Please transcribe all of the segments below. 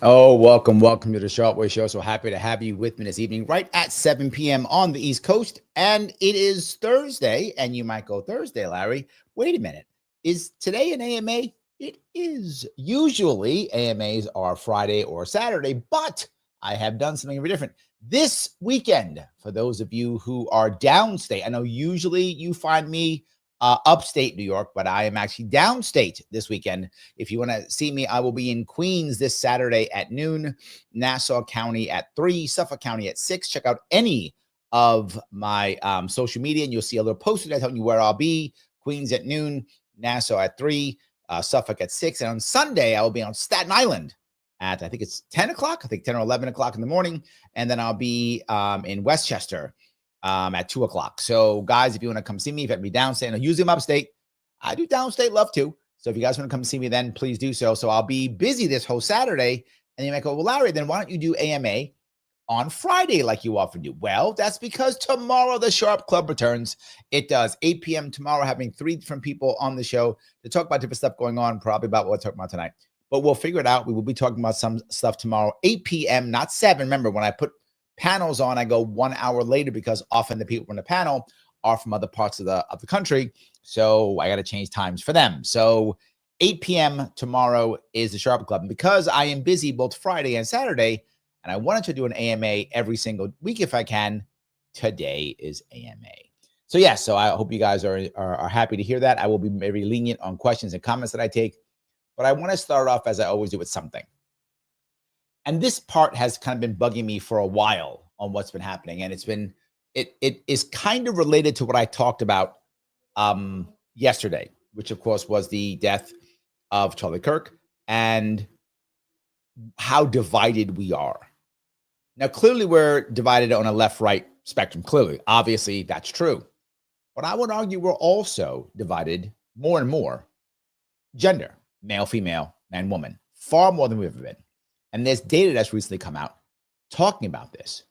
Oh, welcome to the Sharpe Show. So happy to have you with me this evening, right at 7 p.m. on the East Coast. And it is Thursday, and you might go, Thursday, Larry. Wait a minute. Is today an AMA? It is. Usually AMAs are Friday or Saturday, but I have done something very different. This weekend, for those of you who are downstate, I know usually you find me upstate New York, but I am actually downstate this weekend. If you want to see me, I will be in Queens this Saturday at noon, Nassau County at 3, Suffolk County at 6. Check out any of my social media, and you'll see a little poster there telling you where I'll be. Queens at noon, Nassau at 3, Suffolk at 6. And on Sunday, I will be on Staten Island at, I think it's 10 o'clock, I think 10 or 11 o'clock in the morning. And then I'll be in Westchester at 2 o'clock. So guys, if you want to come see me, if you have me downstate, and usually I'm upstate, I do downstate love too. So if you guys want to come see me, then please do so. So I'll be busy this whole Saturday. And you might go, well, Larry, then why don't you do AMA on Friday like you often do? Well, that's because tomorrow the Sharpe Club returns. It does 8 p.m. tomorrow, having 3 different people on the show to talk about different stuff going on, probably about what we're talking about tonight. But we'll figure it out. We will be talking about some stuff tomorrow, 8 p.m., not 7. Remember, when I put panels on, I go 1 hour later because often the people on the panel are from other parts of the country. So I got to change times for them. So 8 p.m. tomorrow is the Sharpe Club. And because I am busy both Friday and Saturday, and I wanted to do an AMA every single week if I can, today is AMA. So yes, so I hope you guys are happy to hear that. I will be very lenient on questions and comments that I take, but I want to start off as I always do with something. And this part has kind of been bugging me for a while on what's been happening. And it is kind of related to what I talked about yesterday, which of course was the death of Charlie Kirk and how divided we are. Now, clearly we're divided on a left-right spectrum. Clearly, obviously that's true. But I would argue we're also divided more and more gender, male, female, man, woman, far more than we've ever been. And there's data that's recently come out talking about this.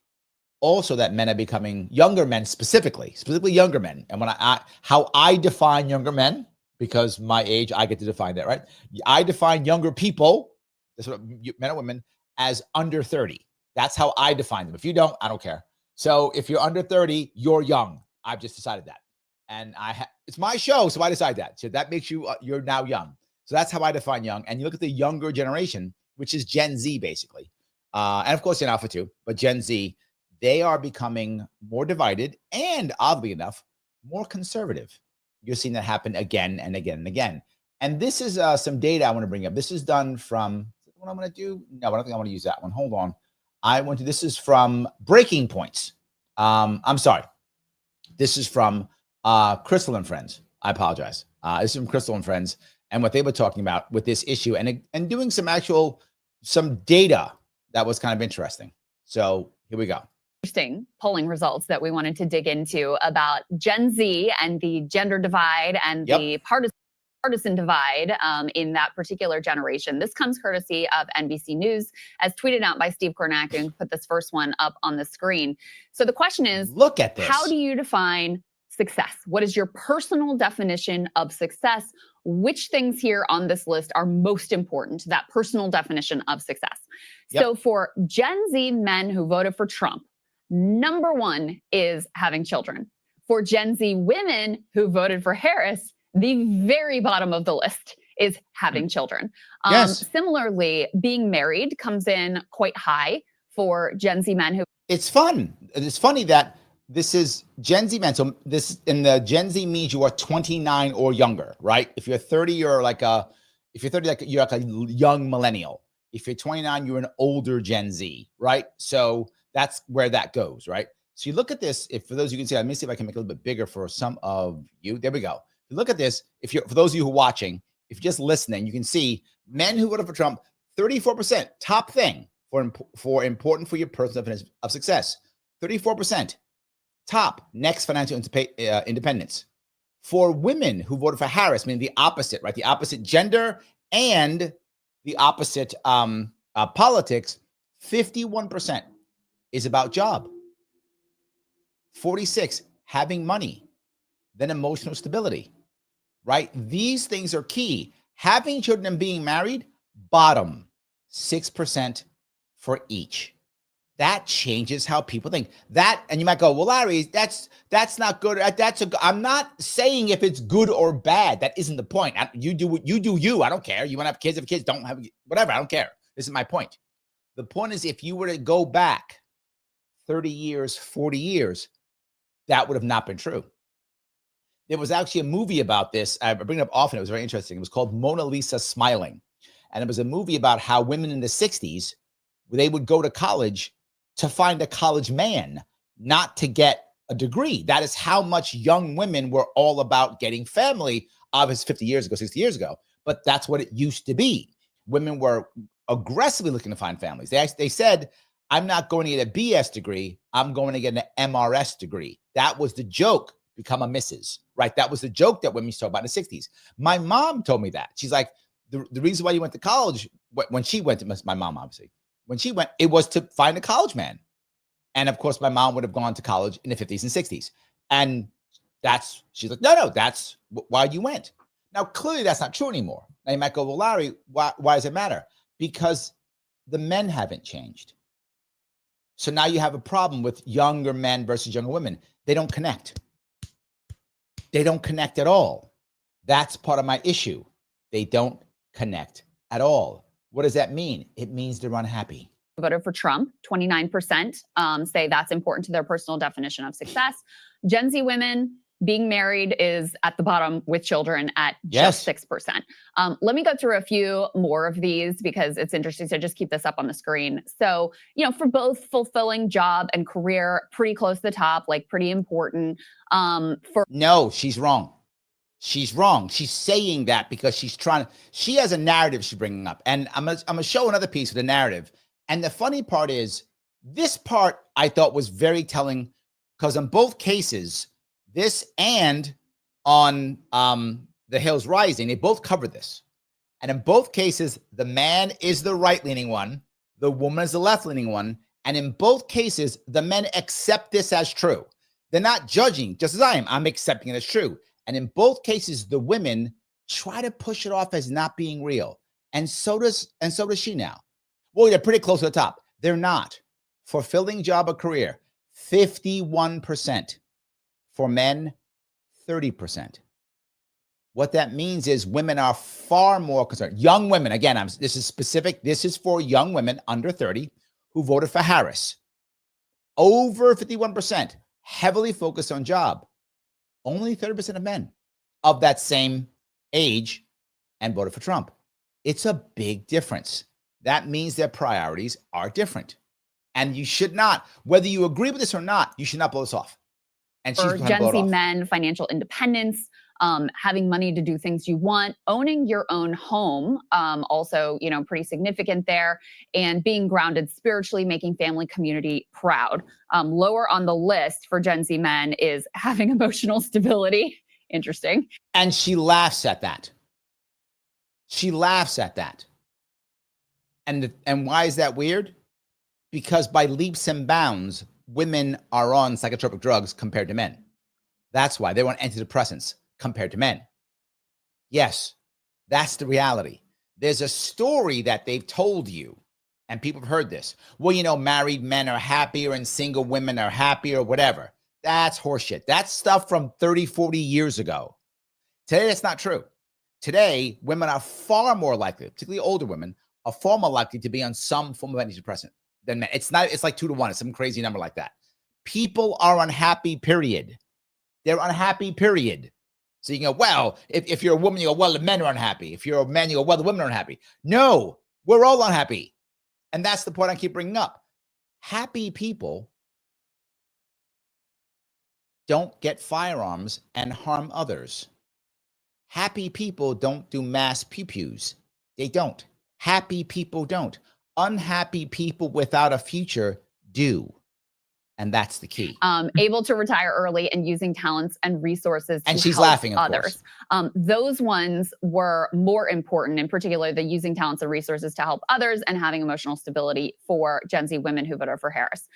Also, that men are becoming younger men, specifically younger men. And when how I define younger men, because my age, I get to define that, right? I define younger people, that's what men and women, as under 30. That's how I define them. If you don't, I don't care. So if you're under 30, you're young. I've just decided that. And it's my show, so I decide that. So that makes you, you're now young. So that's how I define young. And you look at the younger generation, which is Gen Z, basically. And of course, in Alpha too, but Gen Z, they are becoming more divided and, oddly enough, more conservative. You're seeing that happen again and again and again. And this is some data I want to bring up. This is done from, what I'm going to do? No, I don't think I want to use that one. Hold on. This is from Breaking Points. I'm sorry. This is from Crystal and Friends. I apologize. This is from Crystal and Friends and what they were talking about with this issue and doing some data that was kind of interesting. So here we go. Interesting polling results that we wanted to dig into about Gen Z and the gender divide and the partisan divide in that particular generation. This comes courtesy of NBC News, as tweeted out by Steve Kornack, and put this first one up on the screen. So the question is, look at this. How do you define success? What is your personal definition of success? Which things here on this list are most important to that personal definition of success? Yep. So for Gen Z men who voted for Trump, number 1 is having children. For Gen Z women who voted for Harris, the very bottom of the list is having children. Yes. Similarly, being married comes in quite high for Gen Z men who... It's fun. It's funny that this is Gen Z men. So this in the Gen Z means you are 29 or younger, right? If you're 30, you're like a young millennial. If you're 29, you're an older Gen Z, right? So that's where that goes, right? So you look at this, for those you can see, let me see if I can make it a little bit bigger for some of you. There we go. If you look at this, for those of you who are watching, if you're just listening, you can see men who voted for Trump, 34%, top thing for important for your personal definition of success. 34%. Top, next, financial independence. For women who voted for Harris, meaning the opposite, right? The opposite gender and the opposite politics, 51% is about job. 46, having money, then emotional stability, right? These things are key. Having children and being married, bottom, 6% for each. That changes how people think. That, and you might go, well, Larry, that's not good. I'm not saying if it's good or bad. That isn't the point. You do what you do. I don't care. You want to have kids? If kids don't have, whatever. I don't care. This is my point. The point is, if you were to go back 30 years, 40 years, that would have not been true. There was actually a movie about this. I bring it up often. It was very interesting. It was called Mona Lisa Smiling. And it was a movie about how women in the 60s, they would go to college to find a college man, not to get a degree. That is how much young women were all about getting family. Obviously 50 years ago, 60 years ago, but that's what it used to be. Women were aggressively looking to find families. They said, I'm not going to get a BS degree. I'm going to get an MRS degree. That was the joke, become a Mrs., right? That was the joke that women used to talk about in the 60s. My mom told me that. She's like, the reason why you went to college, when she went to, my mom, obviously, when she went, it was to find a college man. And of course, my mom would have gone to college in the 50s and 60s. And she's like, no, that's why you went. Now, clearly that's not true anymore. Now you might go, well, Larry, why does it matter? Because the men haven't changed. So now you have a problem with younger men versus younger women. They don't connect. They don't connect at all. That's part of my issue. They don't connect at all. What does that mean? It means they're unhappy. Voted for Trump, 29% say that's important to their personal definition of success. Gen Z women, being married is at the bottom with children at just 6%. Let me go through a few more of these because it's interesting. So just keep this up on the screen. So, for both fulfilling job and career, pretty close to the top, like pretty important. No, she's wrong. She's wrong. She's saying that because she has a narrative she's bringing up. And I'm gonna show another piece of the narrative. And the funny part is, this part I thought was very telling because in both cases, this and on The Hills Rising, they both covered this. And in both cases, the man is the right-leaning one, the woman is the left-leaning one. And in both cases, the men accept this as true. They're not judging, just as I am. I'm accepting it as true. And in both cases, the women try to push it off as not being real. And so does she now. Well, they're pretty close to the top. They're not. Fulfilling job or career, 51%. For men, 30%. What that means is women are far more concerned. Young women, again, this is specific. This is for young women under 30 who voted for Harris. Over 51%, heavily focused on job. Only 30% of men of that same age and voted for Trump. It's a big difference. That means their priorities are different. And you should not, whether you agree with this or not, you should not blow this off. And for Gen Z men, financial independence, having money to do things you want, owning your own home, also, pretty significant there, and being grounded spiritually, making family community proud. Lower on the list for Gen Z men is having emotional stability. Interesting. And she laughs at that. She laughs at that. And why is that weird? Because by leaps and bounds, women are on psychotropic drugs compared to men. That's why they're on antidepressants compared to men. Yes, that's the reality. There's a story that they've told you, and people have heard this. Well, married men are happier and single women are happier, whatever. That's horseshit. That's stuff from 30, 40 years ago. Today, that's not true. Today, women are far more likely, particularly older women, are far more likely to be on some form of antidepressant than men. It's like 2 to 1. It's some crazy number like that. People are unhappy, period. They're unhappy, period. So you go, well, if you're a woman, you go, well, the men are unhappy. If you're a man, you go, well, the women are unhappy. No, we're all unhappy. And that's the point I keep bringing up. Happy people don't get firearms and harm others. Happy people don't do mass pew-pews. They don't. Happy people don't. Unhappy people without a future do. And that's the key. Able to retire early and using talents and resources to and she's help laughing, of others. Those ones were more important, in particular, the using talents and resources to help others and having emotional stability for Gen Z women who voted for Harris.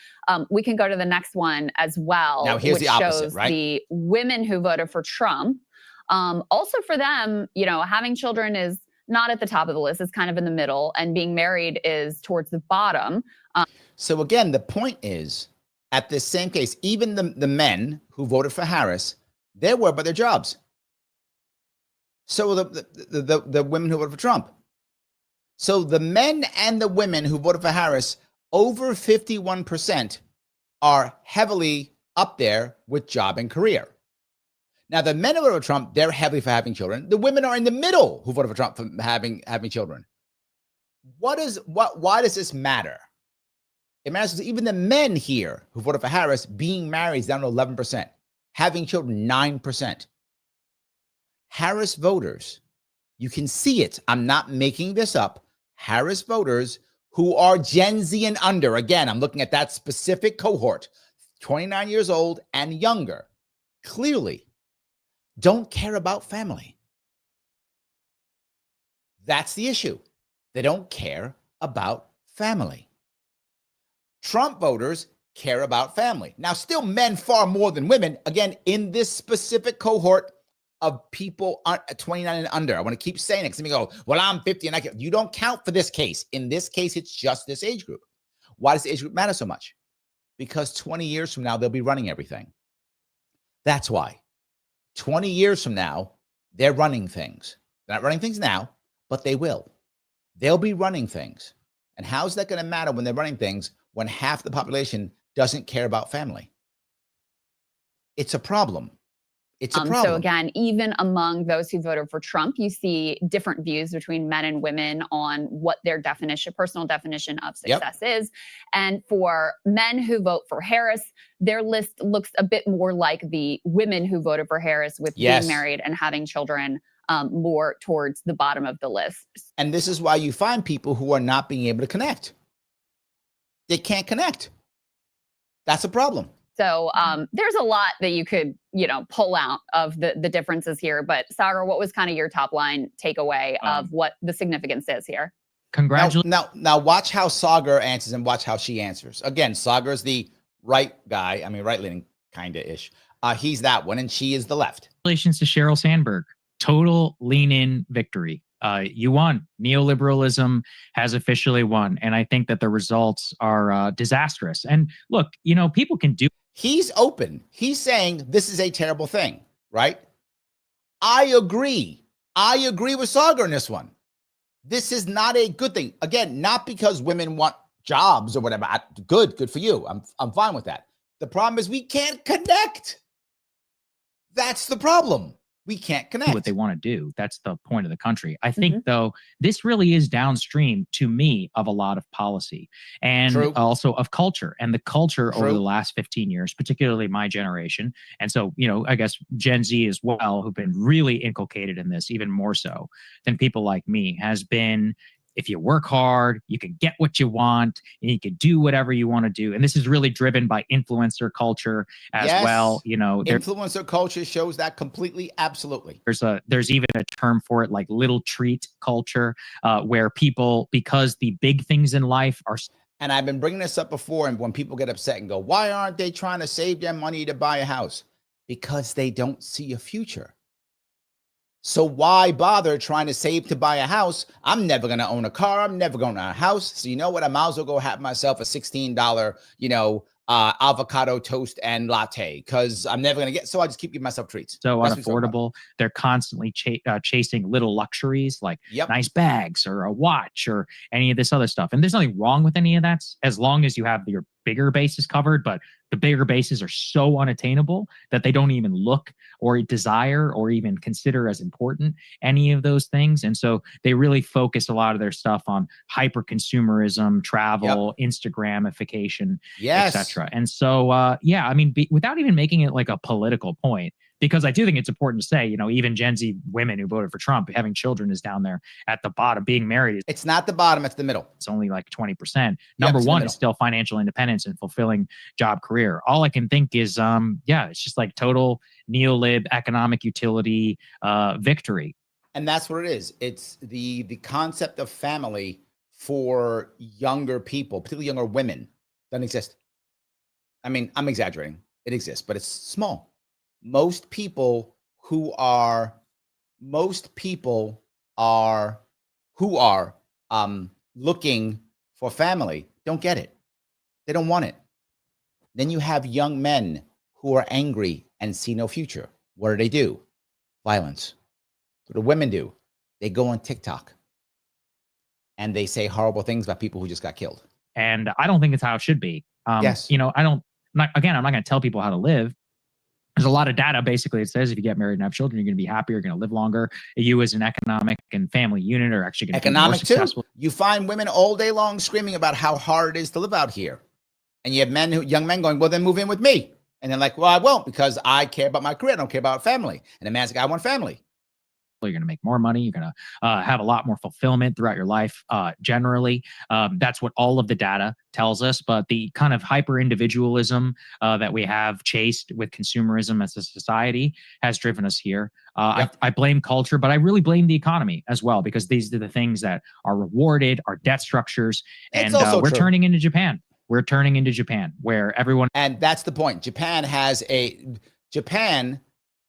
We can go to the next one as well, now, here's which the opposite, shows right? the women who voted for Trump. Also for them, you know, having children is not at the top of the list, it's kind of in the middle, and being married is towards the bottom. So again, the point is, at this same case, even the men who voted for Harris, they're worried about their jobs. So the women who voted for Trump. So the men and the women who voted for Harris, over 51% are heavily up there with job and career. Now, the men who voted for Trump, they're heavily for having children. The women are in the middle who voted for Trump for having children. Why does this matter? It matters because even the men here who voted for Harris, being married is down to 11%, having children 9%. Harris voters, you can see it. I'm not making this up. Harris voters who are Gen Z and under, again, I'm looking at that specific cohort, 29 years old and younger, clearly don't care about family. That's the issue. They don't care about family. Trump voters care about family. Now, still men far more than women, again, in this specific cohort of people 29 and under. I want to keep saying it because they go, well, I'm 50 and I can. You don't count for this case. In this case, it's just this age group. Why does the age group matter so much? Because 20 years from now, they'll be running everything. That's why. 20 years from now, they're running things. They're not running things now, but they will. They'll be running things. And how's that going to matter when they're running things when half the population doesn't care about family? It's a problem. It's a problem. So again, even among those who voted for Trump, you see different views between men and women on what their personal definition of success is. And for men who vote for Harris, their list looks a bit more like the women who voted for Harris, with being married and having children more towards the bottom of the list. And this is why you find people who are not being able to connect. They can't connect. That's a problem. So there's a lot that you could, pull out of the differences here. But Sagar, what was kind of your top line takeaway of what the significance is here? Congratulations. Now watch how Sagar answers and watch how she answers. Again, Sagar's the right guy. I mean, right-leaning kind of ish. He's that one, and she is the left. Congratulations to Sheryl Sandberg. Total lean-in victory. You won. Neoliberalism has officially won. And I think that the results are disastrous. And look, people can do. He's open. He's saying this is a terrible thing, right? I agree. I agree with Sagar in this one. This is not a good thing. Again, not because women want jobs or whatever. Good for you. I'm fine with that. The problem is we can't connect. That's the problem. We can't connect. What they want to do. That's the point of the country. I think, though, this really is downstream to me of a lot of policy and also of culture. And the culture over the last 15 years, particularly my generation. And so, I guess Gen Z as well, who've been really inculcated in this, even more so than people like me, has been, if you work hard, you can get what you want and you can do whatever you want to do. And this is really driven by influencer culture as well. Influencer culture shows that completely. Absolutely. There's even a term for it, like little treat culture, where people, because the big things in life are. And I've been bringing this up before. And when people get upset and go, why aren't they trying to save their money to buy a house? Because they don't see a future. So why bother trying to save to buy a house? I'm never going to own a car. I'm never going to own a house. So you know what? I might as well go have myself a $16, avocado toast and latte because I'm never going to get. So I just keep giving myself treats. So unaffordable. They're constantly chasing little luxuries like nice bags or a watch or any of this other stuff. And there's nothing wrong with any of that as long as you have your bigger bases covered. But the bigger bases are so unattainable that they don't even look or desire or even consider as important any of those things. And so they really focus a lot of their stuff on hyper consumerism, travel, Instagramification, etc. And so, without even making it like a political point, because I do think it's important to say, you know, even Gen Z women who voted for Trump, having children is down there at the bottom. Being married, it's not the bottom, it's the middle. It's only like 20%. Number one is still financial independence and fulfilling job career. All I can think is, it's just like total neolib economic utility victory. And that's what it is. It's the concept of family for younger people, particularly younger women, doesn't exist. I mean, I'm exaggerating. It exists, but it's small. Most people who are looking for family don't get it. They don't want it. Then you have young men who are angry and see no future. What do? Violence. What do women do? They go on TikTok and they say horrible things about people who just got killed. And I don't think it's how it should be. Yes. You know, I'm not going to tell people how to live. There's a lot of data basically. It says if you get married and have children, you're going to be happier, you're going to live longer. You as an economic and family unit are actually going to be more successful. You find women all day long screaming about how hard it is to live out here. And you have young men going, well, then move in with me. And they're like, well, I won't because I care about my career. I don't care about family. And the man's like, I want family. You're going to make more money. You're going to have a lot more fulfillment throughout your life. Generally, that's what all of the data tells us. But the kind of hyper individualism that we have chased with consumerism as a society has driven us here. Yep. I blame culture, but I really blame the economy as well, because these are the things that are rewarded, our debt structures, and we're turning into Japan. We're turning into Japan, where everyone. And that's the point. Japan,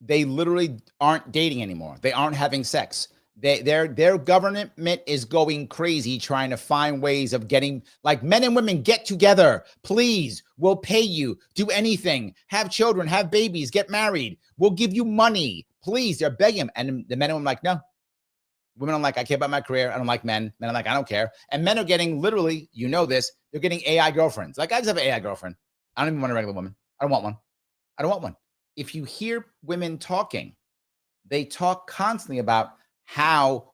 they literally aren't dating anymore. They aren't having sex. Their government is going crazy trying to find ways of getting, like, men and women get together. Please, we'll pay you. Do anything. Have children. Have babies. Get married. We'll give you money. Please. They're begging. And the men and women are like, no. Women are like, I care about my career. I don't like men. Men are like, I don't care. And men are getting literally, you know this, they're getting AI girlfriends. Like, I just have an AI girlfriend. I don't even want a regular woman. I don't want one. I don't want one. If you hear women talking, they talk constantly about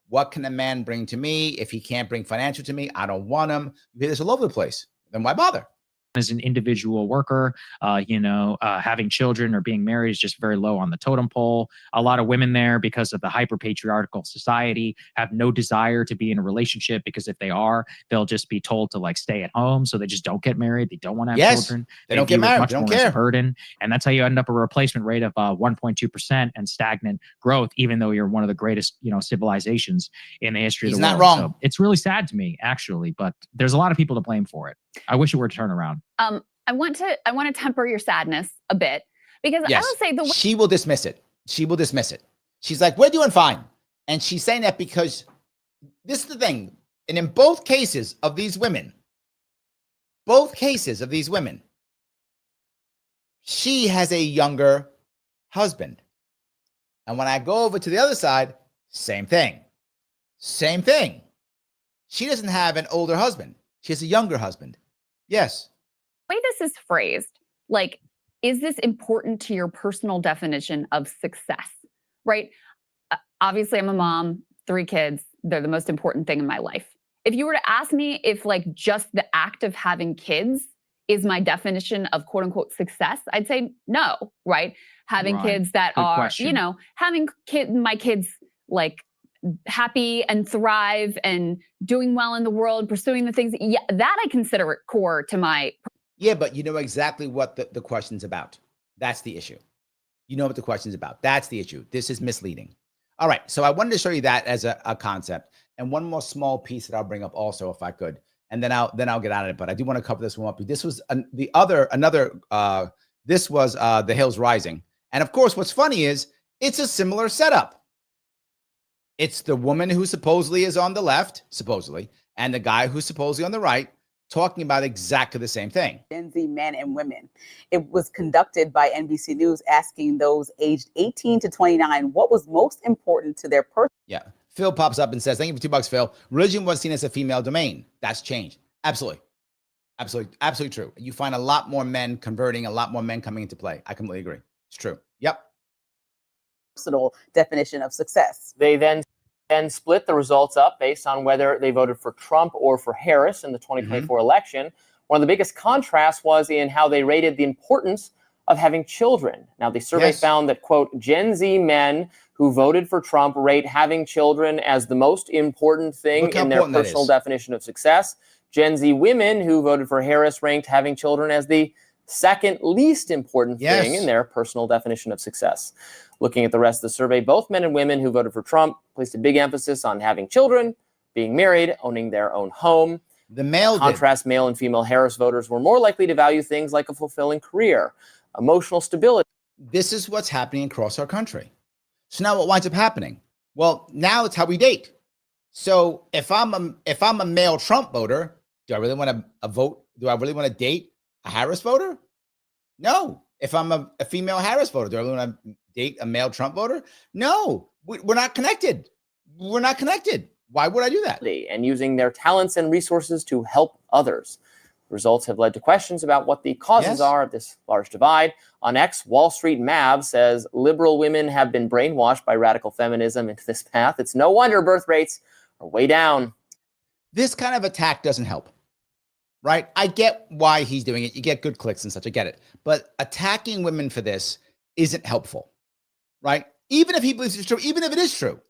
what can a man bring to me? If he can't bring financial to me, I don't want him. You hear this all over the place. Then why bother? As an individual worker, having children or being married is just very low on the totem pole. A lot of women there, because of the hyper patriarchal society, have no desire to be in a relationship, because if they are, they'll just be told to like stay at home. So they just don't get married. They don't want to have children. They don't get married. They don't care. As a burden. And that's how you end up a replacement rate of 1.2% and stagnant growth, even though you're one of the greatest, civilizations in the history of the world. He's not wrong. So it's really sad to me, actually, but there's a lot of people to blame for it. I wish it were to turn around. I want to temper your sadness a bit, because I will say she will dismiss it. She will dismiss it. She's like, we're doing fine. And she's saying that because this is the thing. And in both cases of these women, she has a younger husband. And when I go over to the other side, same thing. Same thing. She doesn't have an older husband. She has a younger husband. Yes. The way this is phrased, like, is this important to your personal definition of success, right? Obviously, I'm a mom, 3 kids. They're the most important thing in my life. If you were to ask me if, like, just the act of having kids is my definition of quote unquote success, I'd say no, right? Having kids that Good are, question. having my kids like happy and thrive and doing well in the world, pursuing the things, that I consider it core to my. Yeah, but you know exactly what the question's about. That's the issue. You know what the question's about. That's the issue. This is misleading. All right. So I wanted to show you that as a concept, and one more small piece that I'll bring up also, if I could, and then I'll get out of it. But I do want to cover this one up. This was this was The Hills Rising. And of course, what's funny is it's a similar setup. It's the woman who supposedly is on the left, and the guy who's supposedly on the right, talking about exactly the same thing. Gen Z men and women. It was conducted by NBC News, asking those aged 18 to 29 what was most important to their person. Yeah. Phil pops up and says, thank you for $2, Phil. Religion was seen as a female domain. That's changed. Absolutely. Absolutely true. You find a lot more men converting, a lot more men coming into play. I completely agree. It's true. Yep. Personal definition of success. They then split the results up based on whether they voted for Trump or for Harris in the 2024 election. One of the biggest contrasts was in how they rated the importance of having children. Now, the survey found that, quote, Gen Z men who voted for Trump rate having children as the most important thing in their personal definition of success. Gen Z women who voted for Harris ranked having children as the second least important thing in their personal definition of success. Looking at the rest of the survey, both men and women who voted for Trump placed a big emphasis on having children, being married, owning their own home. The male contrast, male and female Harris voters were more likely to value things like a fulfilling career, emotional stability. This is what's happening across our country. So now what winds up happening? Well, now it's how we date. So if I'm a male Trump voter, do I really want to vote? Do I really want to date a Harris voter? No. If I'm a female Harris voter, do I really want to date a male Trump voter? No. We're not connected. We're not connected. Why would I do that? And using their talents and resources to help others. Results have led to questions about what the causes are of this large divide. On X, Wall Street Mav says liberal women have been brainwashed by radical feminism into this path. It's no wonder birth rates are way down. This kind of attack doesn't help, right? I get why he's doing it. You get good clicks and such. I get it. But attacking women for this isn't helpful, right? Even if he believes it's true, even if it is true,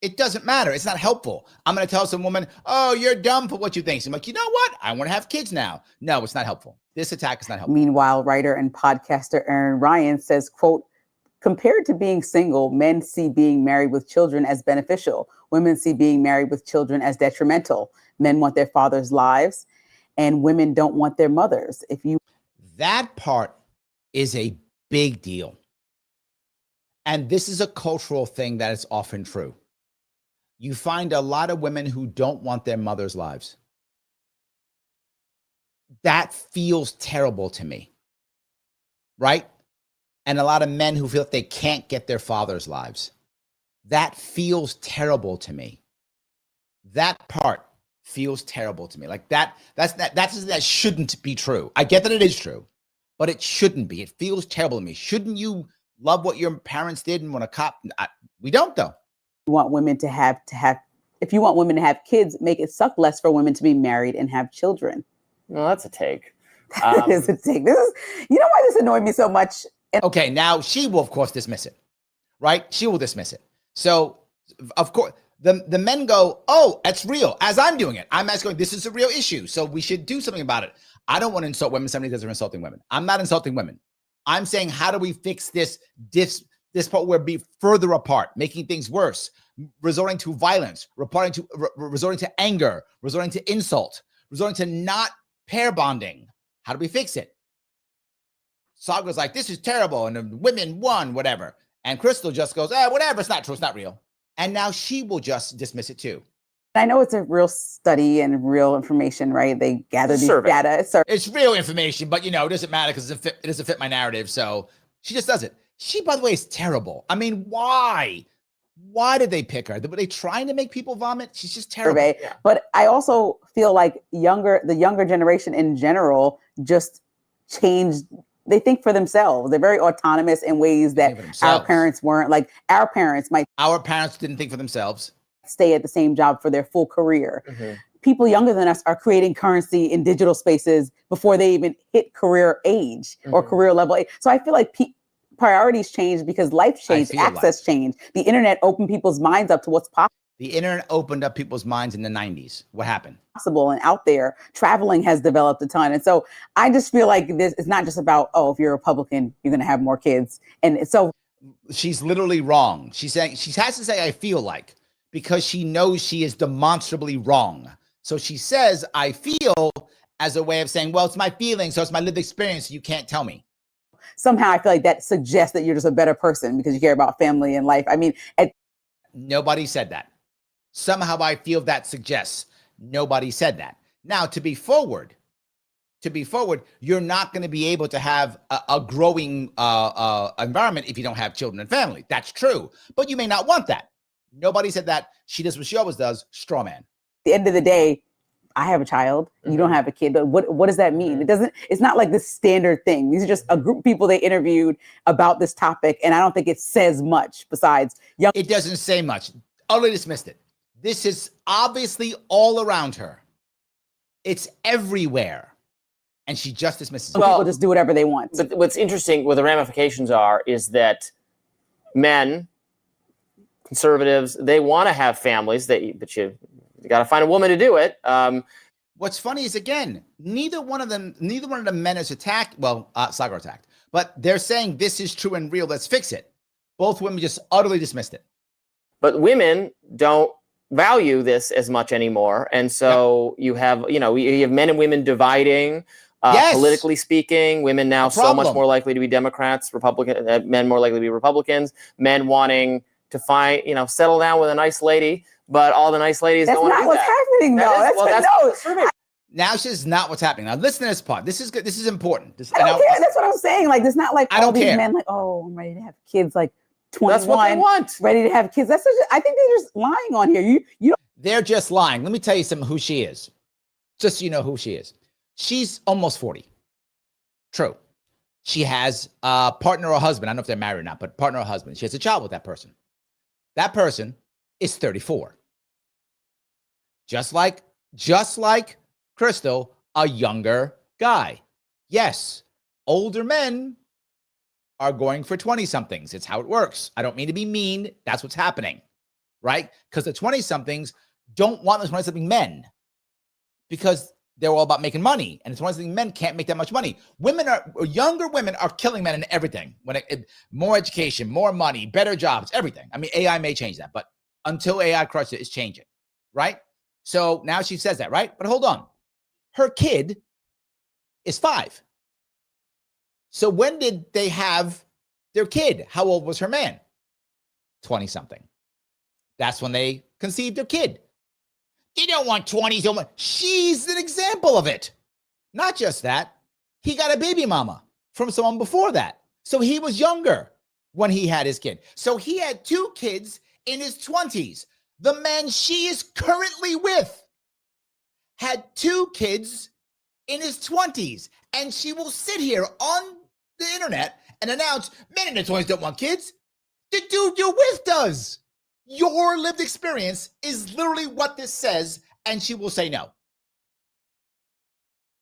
it doesn't matter. It's not helpful. I'm going to tell some woman, oh, you're dumb for what you think. So I'm like, you know what? I want to have kids now. No, it's not helpful. This attack is not helpful. Meanwhile, writer and podcaster Aaron Ryan says, quote, compared to being single, men see being married with children as beneficial. Women see being married with children as detrimental. Men want their fathers' lives and women don't want their mothers. That part is a big deal. And this is a cultural thing that is often true. You find a lot of women who don't want their mother's lives. That feels terrible to me, right? And a lot of men who feel that they can't get their father's lives. That feels terrible to me. That part feels terrible to me. Like that shouldn't be true. I get that it is true, but it shouldn't be. It feels terrible to me. Shouldn't you love what your parents did and want to cop? We don't, though. You want women to have, if you want women to have kids, make it suck less for women to be married and have children. Well, that's a take. That is a take. This is, you know why this annoyed me so much? Okay, now she will, of course, dismiss it, right? She will dismiss it. So, of course, the men go, oh, that's real. As I'm doing it, I'm asking, this is a real issue, so we should do something about it. I don't want to insult women. Somebody does are insulting women. I'm not insulting women. I'm saying, how do we fix this part where we be further apart, making things worse, resorting to violence, resorting to anger, resorting to insult, resorting to not pair bonding? How do we fix it? Saga's like, this is terrible, and the women won, whatever. And Crystal just goes, whatever, it's not true, it's not real. And now she will just dismiss it too. I know it's a real study and real information, right? They gather these data. It's real information, but it doesn't matter because it doesn't fit my narrative. So she just does it. She, by the way, is terrible. I mean, why? Why did they pick her? Were they trying to make people vomit? She's just terrible. Yeah. But I also feel like the younger generation in general just changed. They think for themselves. They're very autonomous in ways that our parents weren't. Like our parents didn't think for themselves. Stay at the same job for their full career. Mm-hmm. People younger than us are creating currency in digital spaces before they even hit career age or career level age. So I feel like priorities changed because life changed, access changed. The internet opened people's minds up to what's possible. The internet opened up people's minds in the 90s. What happened? Possible and out there. Traveling has developed a ton. And so I just feel like this is not just about, if you're a Republican, you're going to have more kids. And so she's literally wrong. She's saying, she has to say, I feel like, because she knows she is demonstrably wrong. So she says, I feel, as a way of saying, well, it's my feeling, so it's my lived experience. So you can't tell me. Somehow I feel like that suggests that you're just a better person because you care about family and life. I mean, nobody said that. Somehow I feel that suggests. Nobody said that. Now, to be forward, you're not going to be able to have a growing environment if you don't have children and family. That's true. But you may not want that. Nobody said that. She does what she always does, straw man. At the end of the day, I have a child, you don't have a kid, but what does that mean? It's not like this standard thing. These are just a group of people they interviewed about this topic. And I don't think it says much besides It doesn't say much. Utterly dismissed it. This is obviously all around her. It's everywhere. and she just dismisses. Well, people just do whatever they want. But what's interesting, what the ramifications are, is that men, conservatives, they want to have families. But you got to find a woman to do it. What's funny is, again, neither one of the men is attacked. Well, Sagar attacked, but they're saying this is true and real. Let's fix it. Both women just utterly dismissed it. But women don't value this as much anymore, and so you have men and women dividing. Politically speaking, women now so much more likely to be Democrats, men more likely to be Republicans, men wanting to settle down with a nice lady, but all the nice ladies don't want to do that. That's not what's happening, though. That's no. Now this is not what's happening. Now listen to this part. This is good. This is important. I don't care. That's what I'm saying. Like, it's not like all these men like, oh, I'm ready to have kids. Like 21, that's what they want. Ready to have kids. I think they're just lying on here. They're just lying. Let me tell you who she is. Just so you know who she is. She's almost 40. True. She has a partner or husband. I don't know if they're married or not, but partner or husband. She has a child with that person. That person is 34. Just like Crystal, a younger guy. Yes, older men are going for 20-somethings. It's how it works. I don't mean to be mean. That's what's happening, right? Because the 20-somethings don't want those 20-something men because they're all about making money, and it's one thing men can't make that much money. Younger women are killing men in everything. More education, more money, better jobs, everything. I mean, AI may change that, but until AI crushes it, it's changing, right? So now she says that, right? But hold on. Her kid is 5. So when did they have their kid? How old was her man? 20-something. That's when they conceived their kid. They don't want 20s. She's an example of it. Not just that. He got a baby mama from someone before that. So he was younger when he had his kid. So he had 2 kids in his 20s. The man she is currently with had 2 kids in his 20s. And she will sit here on the internet and announce men in their 20s don't want kids. The dude you're with does. Your lived experience is literally what this says, and she will say no.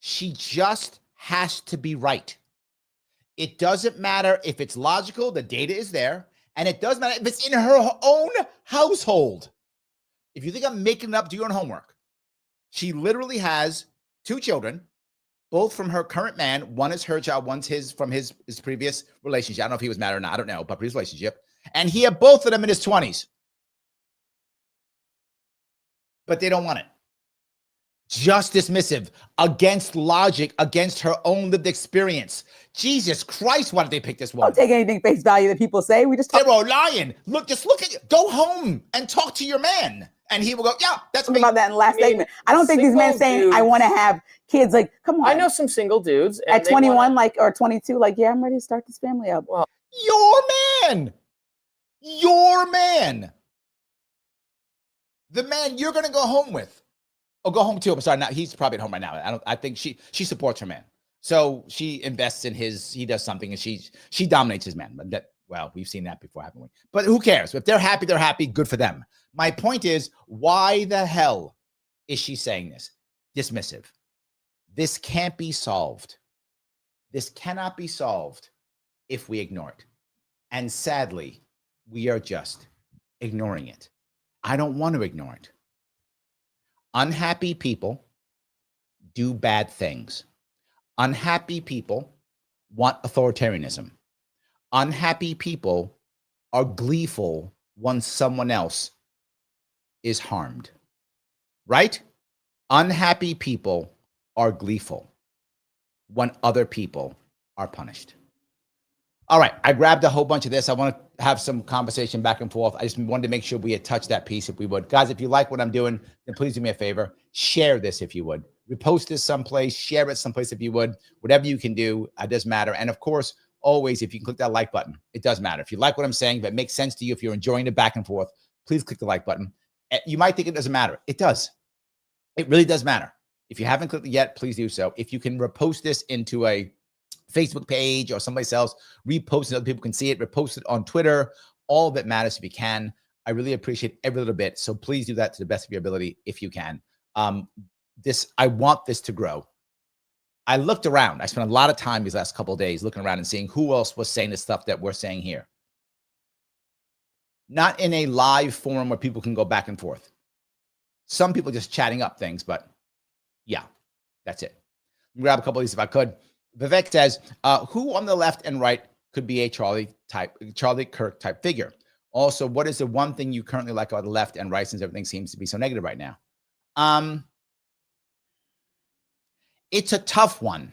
She just has to be right. It doesn't matter if it's logical, the data is there, and it doesn't matter if it's in her own household. If you think I'm making it up, do your own homework. She literally has 2 children, both from her current man. One is her child, one's his from his previous relationship. I don't know if he was married or not. I don't know, but previous relationship. And he had both of them in his 20s. But they don't want it. Just dismissive, against logic, against her own lived experience. Jesus Christ, why did they pick this one? Don't take anything face value that people say. We just They're all lying. Just look at you. Go home and talk to your man. And he will go, yeah, that's me. About that in the last segment. I don't think these men saying, I want to have kids. Like, come on. I know some single dudes. At 21, or 22, like, yeah, I'm ready to start this family up. Well, your man. The man you're going to go home with. Or go home to. I'm sorry, now he's probably at home right now. I think she supports her man. So she invests in he does something, and she dominates his man. But we've seen that before, haven't we? But who cares? If they're happy, they're happy. Good for them. My point is, why the hell is she saying this? Dismissive. This can't be solved. This cannot be solved if we ignore it. And sadly, we are just ignoring it. I don't want to ignore it. Unhappy people do bad things. Unhappy people want authoritarianism. Unhappy people are gleeful when someone else is harmed. Right? Unhappy people are gleeful when other people are punished. All right, I grabbed a whole bunch of this. I want to have some conversation back and forth. I just wanted to make sure we had touched that piece if we would. Guys, if you like what I'm doing, then please do me a favor. Share this if you would. Repost this someplace. Share it someplace if you would. Whatever you can do, it does matter. And of course, always, if you can click that like button, it does matter. If you like what I'm saying, if it makes sense to you, if you're enjoying the back and forth, please click the like button. You might think it doesn't matter. It does. It really does matter. If you haven't clicked it yet, please do so. If you can repost this into a Facebook page or someplace else, repost it so other people can see it, repost it on Twitter, all of it matters if you can. I really appreciate every little bit. So please do that to the best of your ability if you can. I want this to grow. I looked around. I spent a lot of time these last couple of days looking around and seeing who else was saying the stuff that we're saying here. Not in a live forum where people can go back and forth. Some people just chatting up things, but yeah, that's it. Grab a couple of these if I could. Vivek says, who on the left and right could be a Charlie Kirk type figure? Also, what is the one thing you currently like about the left and right, since everything seems to be so negative right now? It's a tough one,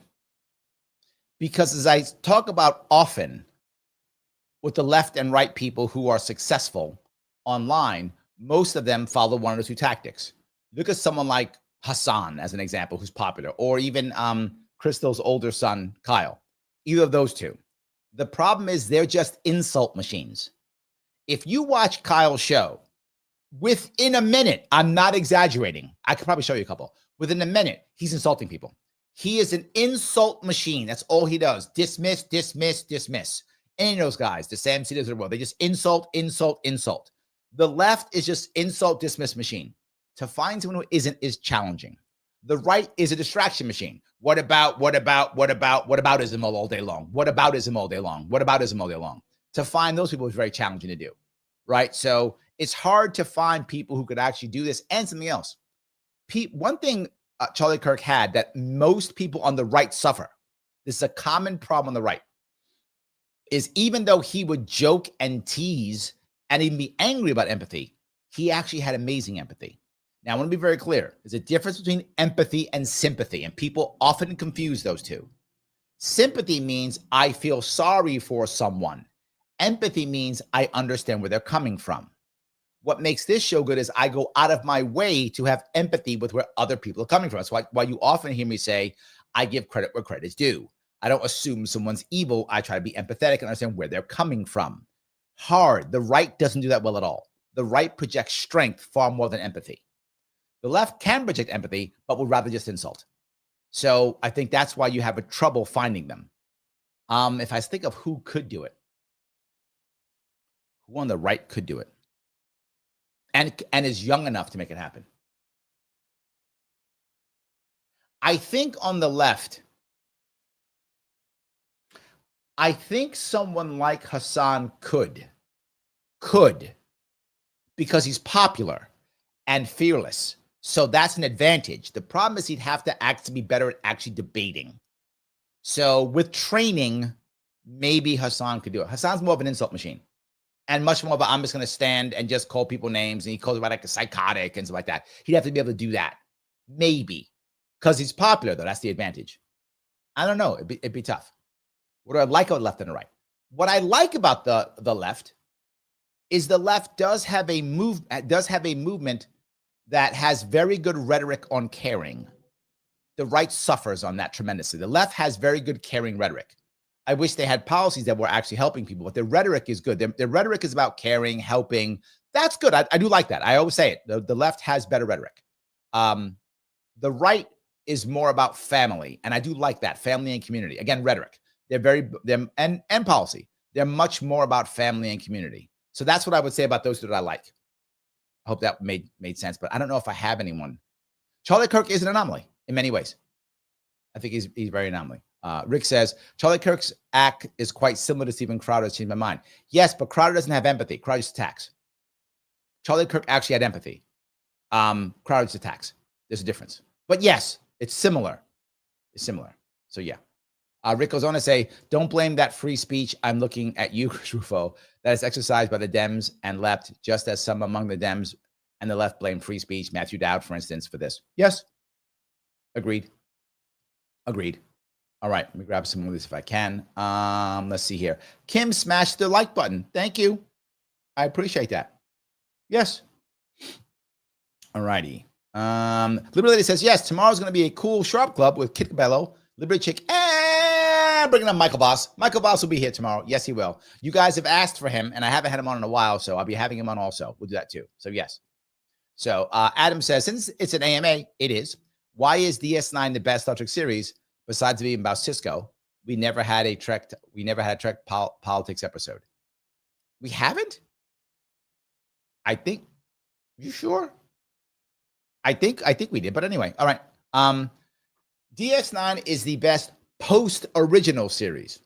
because as I talk about often with the left and right people who are successful online, most of them follow one of the two tactics. Look at someone like Hassan as an example, who's popular, or even Crystal's older son, Kyle. Either of those two. The problem is they're just insult machines. If you watch Kyle's show, within a minute, I'm not exaggerating, I could probably show you a couple. Within a minute, he's insulting people. He is an insult machine. That's all he does. Dismiss, dismiss, dismiss. Any of those guys, the Sam Cedars of the world, they just insult, insult, insult. The left is just insult, dismiss machine. To find someone who isn't is challenging. The right is a distraction machine. What aboutism all day long? What aboutism all day long? What aboutism all day long? To find those people is very challenging to do, right? So it's hard to find people who could actually do this. And something else. One thing Charlie Kirk had that most people on the right suffer, this is a common problem on the right, is even though he would joke and tease and even be angry about empathy, he actually had amazing empathy. Now, I want to be very clear. There's a difference between empathy and sympathy, and people often confuse those two. Sympathy means I feel sorry for someone. Empathy means I understand where they're coming from. What makes this show good is I go out of my way to have empathy with where other people are coming from. That's why you often hear me say, I give credit where credit is due. I don't assume someone's evil. I try to be empathetic and understand where they're coming from. Hard. The right doesn't do that well at all. The right projects strength far more than empathy. The left can project empathy, but would rather just insult. So I think that's why you have a trouble finding them. If I think of who could do it, who on the right could do it, and is young enough to make it happen. I think on the left, I think someone like Hassan could, because he's popular and fearless. So that's an advantage. The problem is he'd have to be better at actually debating. So with training, maybe Hassan could do it. Hassan's more of an insult machine. And much more about I'm just going to stand and just call people names. And he calls about like a psychotic and stuff like that. He'd have to be able to do that. Maybe. Because he's popular, though. That's the advantage. I don't know. It'd be tough. What do I like about the left and the right? What I like about the left is the left does have a movement that has very good rhetoric on caring. The right suffers on that tremendously. The left has very good caring rhetoric. I wish they had policies that were actually helping people, but their rhetoric is good. Their rhetoric is about caring, helping. That's good. I do like that. I always say it. The left has better rhetoric. The right is more about family, and I do like that. Family and community. Again, rhetoric. And policy. They're much more about family and community. So that's what I would say about those two that I like. I hope that made sense, but I don't know if I have anyone. Charlie Kirk is an anomaly in many ways. I think he's very anomaly. Rick says, Charlie Kirk's act is quite similar to Steven Crowder's. Changed my mind. Yes, but Crowder doesn't have empathy. Crowder just attacks. Charlie Kirk actually had empathy. Crowder just attacks. There's a difference. But yes, it's similar. It's similar. So yeah. Rick goes on to say, don't blame that free speech. I'm looking at you, Chris Rufo. That is exercised by the Dems and left, just as some among the Dems and the left blame free speech. Matthew Dowd, for instance, for this. Yes. Agreed. All right, let me grab some of this if I can. Let's see here. Kim smashed the like button. Thank you. I appreciate that. Yes. All righty. Liberty Lady says, yes, tomorrow's going to be a cool Sharpe Club with Kit Cabello, Liberty Chick, and bringing up Michael Voss. Michael Voss will be here tomorrow. Yes, he will. You guys have asked for him, and I haven't had him on in a while, so I'll be having him on also. We'll do that too. So, yes. So, Adam says, since it's an AMA, it is. Why is DS9 the best Star Trek series? Besides being about Cisco, we never had a Trek politics episode. We haven't? I think. You sure? I think we did. But anyway, all right. DS9 is the best post-original series.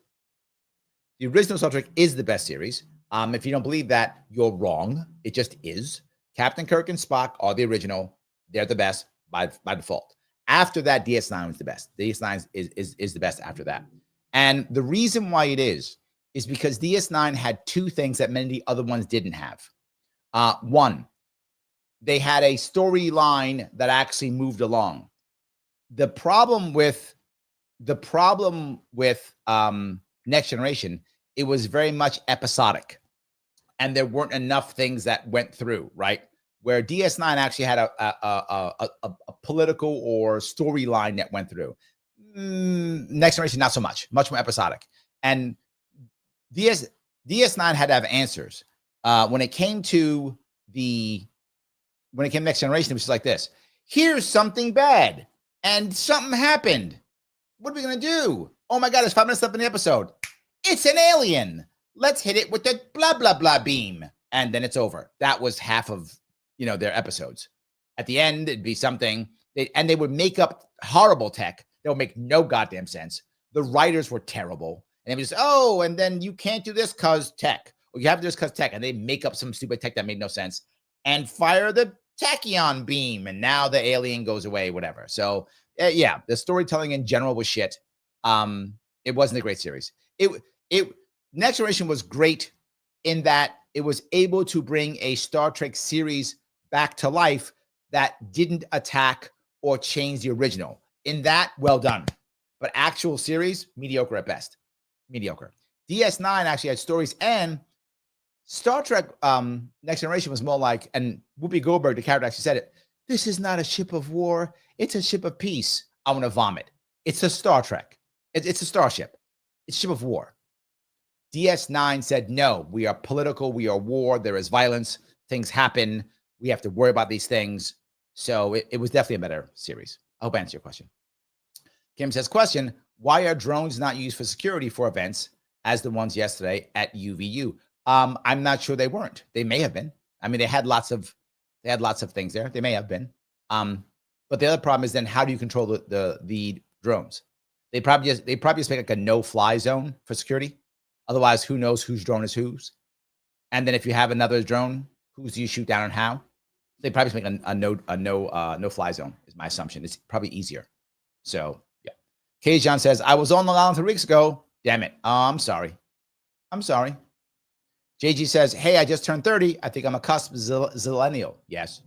The original Star Trek is the best series. If you don't believe that, you're wrong. It just is. Captain Kirk and Spock are the original. They're the best by default. After that, DS9 is the best. DS9 is the best after that. And the reason why it is because DS9 had two things that many of the other ones didn't have. One, they had a storyline that actually moved along. The problem with Next Generation, it was very much episodic, and there weren't enough things that went through, right? Where DS9 actually had a political or storyline that went through. Next Generation, not so much more episodic. And DS9 had to have answers. When it came to Next Generation, it was just like this. Here's something bad, and something happened. What are we going to do? Oh my God, there's 5 minutes left in the episode. It's an alien. Let's hit it with the blah, blah, blah beam. And then it's over. That was half of, their episodes. At the end, it'd be something. They would make up horrible tech that would make no goddamn sense. The writers were terrible. And they would just, and then you can't do this because tech. Or you have to do this because tech. And they make up some stupid tech that made no sense. And fire the tachyon beam. And now the alien goes away, whatever. So, yeah, the storytelling in general was shit. It wasn't a great series. Next Generation was great in that it was able to bring a Star Trek series back to life that didn't attack or change the original. In that, well done. But actual series, mediocre at best. Mediocre. DS9 actually had stories, and Star Trek Next Generation was more like, and Whoopi Goldberg, the character, actually said it, this is not a ship of war, it's a ship of peace. I want to vomit. It's a Star Trek. It's a starship. It's a ship of war. DS9 said, no, we are political, we are war, there is violence, things happen, we have to worry about these things. So it was definitely a better series. I hope I answered your question. Kim says, question, why are drones not used for security for events as the ones yesterday at UVU? I'm not sure they weren't. They may have been. I mean, they had lots of things there. They may have been. But the other problem is then how do you control the drones? They probably just make like a no-fly zone for security. Otherwise, who knows whose drone is whose? And then if you have another drone, whose do you shoot down and how? They probably just make a no-fly zone, is my assumption. It's probably easier. So, yeah. K. John says, I was on Long Island 3 weeks ago. Damn it. Oh, I'm sorry. JG says, hey, I just turned 30. I think I'm a cusp zillennial. Yes.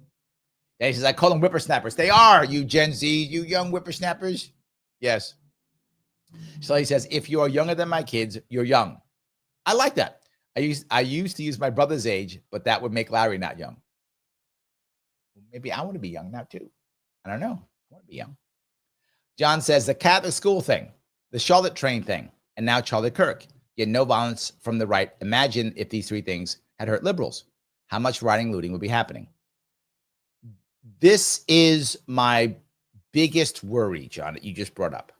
And he says, I call them whippersnappers. They are, you Gen Z, you young whippersnappers. Yes. So he says, if you are younger than my kids, you're young. I like that. I used to use my brother's age, but that would make Larry not young. Maybe I want to be young now too. I don't know. I want to be young. John says the Catholic school thing, the Charlotte train thing, and now Charlie Kirk. Yet no violence from the right. Imagine if these three things had hurt liberals. How much rioting, looting would be happening? This is my biggest worry, John, that you just brought up.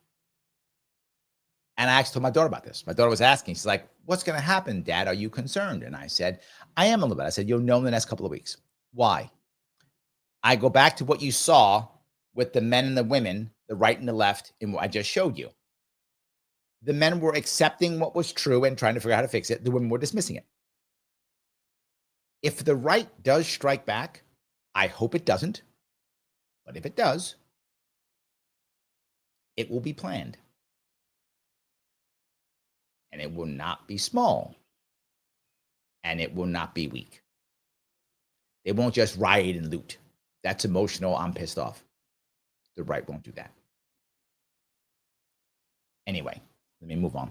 And I actually told my daughter about this. My daughter was asking, she's like, what's going to happen, Dad? Are you concerned? And I said, I am a little bit. I said, you'll know in the next couple of weeks. Why? I go back to what you saw with the men and the women, the right and the left, in what I just showed you. The men were accepting what was true and trying to figure out how to fix it. The women were dismissing it. If the right does strike back, I hope it doesn't. But if it does, it will be planned. And it will not be small. And it will not be weak. They won't just riot and loot. That's emotional. I'm pissed off. The right won't do that. Anyway, let me move on.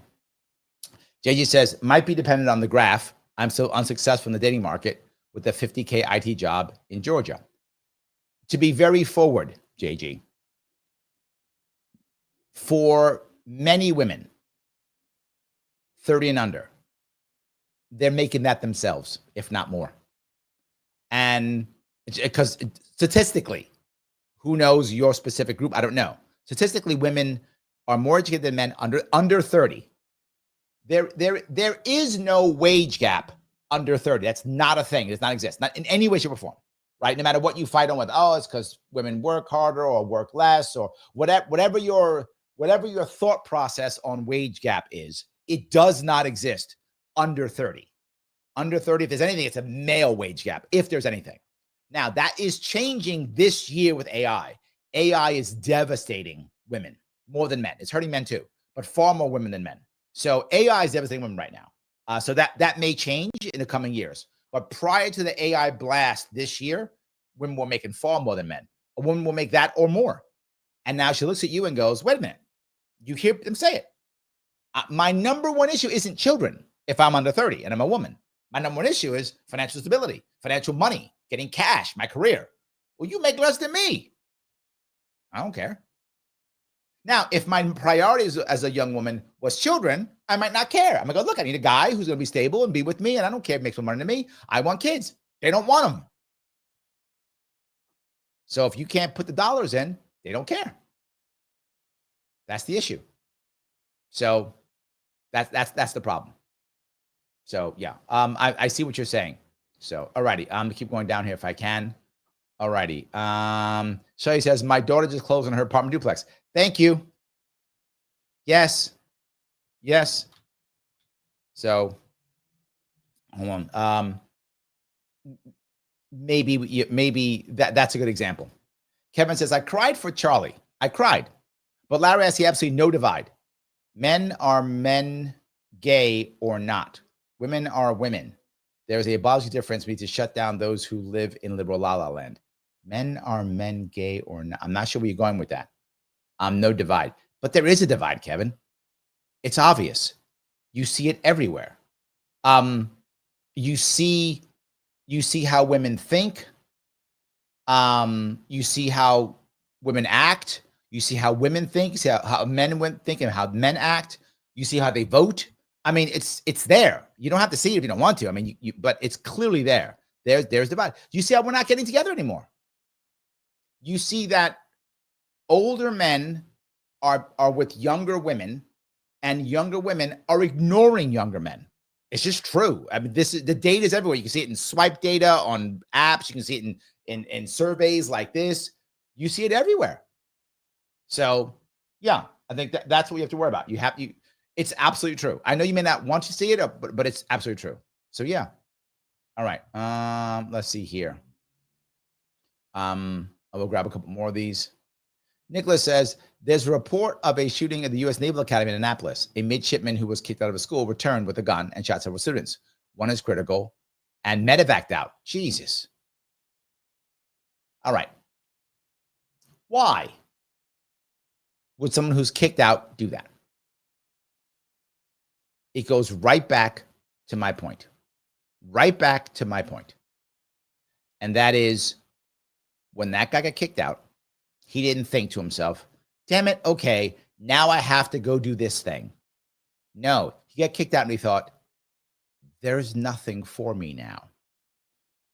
JJ says, might be dependent on the graph. I'm so unsuccessful in the dating market with a $50K IT job in Georgia. To be very forward, JG, for many women, 30 and under, they're making that themselves, if not more. And because statistically, who knows your specific group? I don't know. Statistically, women are more educated than men under 30. There is no wage gap under 30. That's not a thing. It does not exist. Not in any way, shape, or form. right? No matter what you fight on with, oh, it's because women work harder or work less or whatever your thought process on wage gap is, it does not exist under 30. Under 30, if there's anything, it's a male wage gap, if there's anything. Now, that is changing this year with AI. AI is devastating women more than men. It's hurting men too, but far more women than men. So AI is devastating women right now. So that may change in the coming years. But prior to the AI blast this year, women were making far more than men. A woman will make that or more. And now she looks at you and goes, wait a minute. You hear them say it. My number one issue isn't children if I'm under 30 and I'm a woman. My number one issue is financial stability, financial money, getting cash, my career. Well, you make less than me. I don't care. Now, if my priority as a young woman was children, I might not care. I'm going to go, look, I need a guy who's going to be stable and be with me, and I don't care if he makes more money than me. I want kids. They don't want them. So if you can't put the dollars in, they don't care. That's the issue. So that's the problem. So yeah, I see what you're saying. So alrighty, I'm gonna keep going down here if I can. Alrighty. So he says, my daughter just closed on her apartment duplex. Thank you. Yes. Yes. So hold on. Maybe that's a good example. Kevin says, I cried for Charlie. I cried. But Larry has absolutely no divide. Men are men, gay or not. Women are women. There is a biological difference. We need to shut down those who live in liberal la-la land. Men are men, gay or not. I'm not sure where you're going with that. No divide. But there is a divide, Kevin. It's obvious. You see it everywhere. You see how women think. You see how women act. You see how women think. You see how men think and how men act. You see how they vote. I mean, it's there. You don't have to see it if you don't want to. I mean, but it's clearly there. There's divide. You see how we're not getting together anymore. You see that older men are with younger women, and younger women are ignoring younger men. It's just true. I mean, the data is everywhere. You can see it in swipe data on apps. You can see it in surveys like this. You see it everywhere. So yeah, I think that's what you have to worry about. It's absolutely true. I know you may not want to see it, but it's absolutely true. So yeah. All right. Let's see here. I will grab a couple more of these. Nicholas says, there's a report of a shooting at the U.S. Naval Academy in Annapolis. A midshipman who was kicked out of a school returned with a gun and shot several students. One is critical and medevaced out. Jesus. All right. Why would someone who's kicked out do that? It goes right back to my point. Right back to my point. And that is, when that guy got kicked out, he didn't think to himself, damn it, okay, now I have to go do this thing. No, he got kicked out and he thought, there's nothing for me now.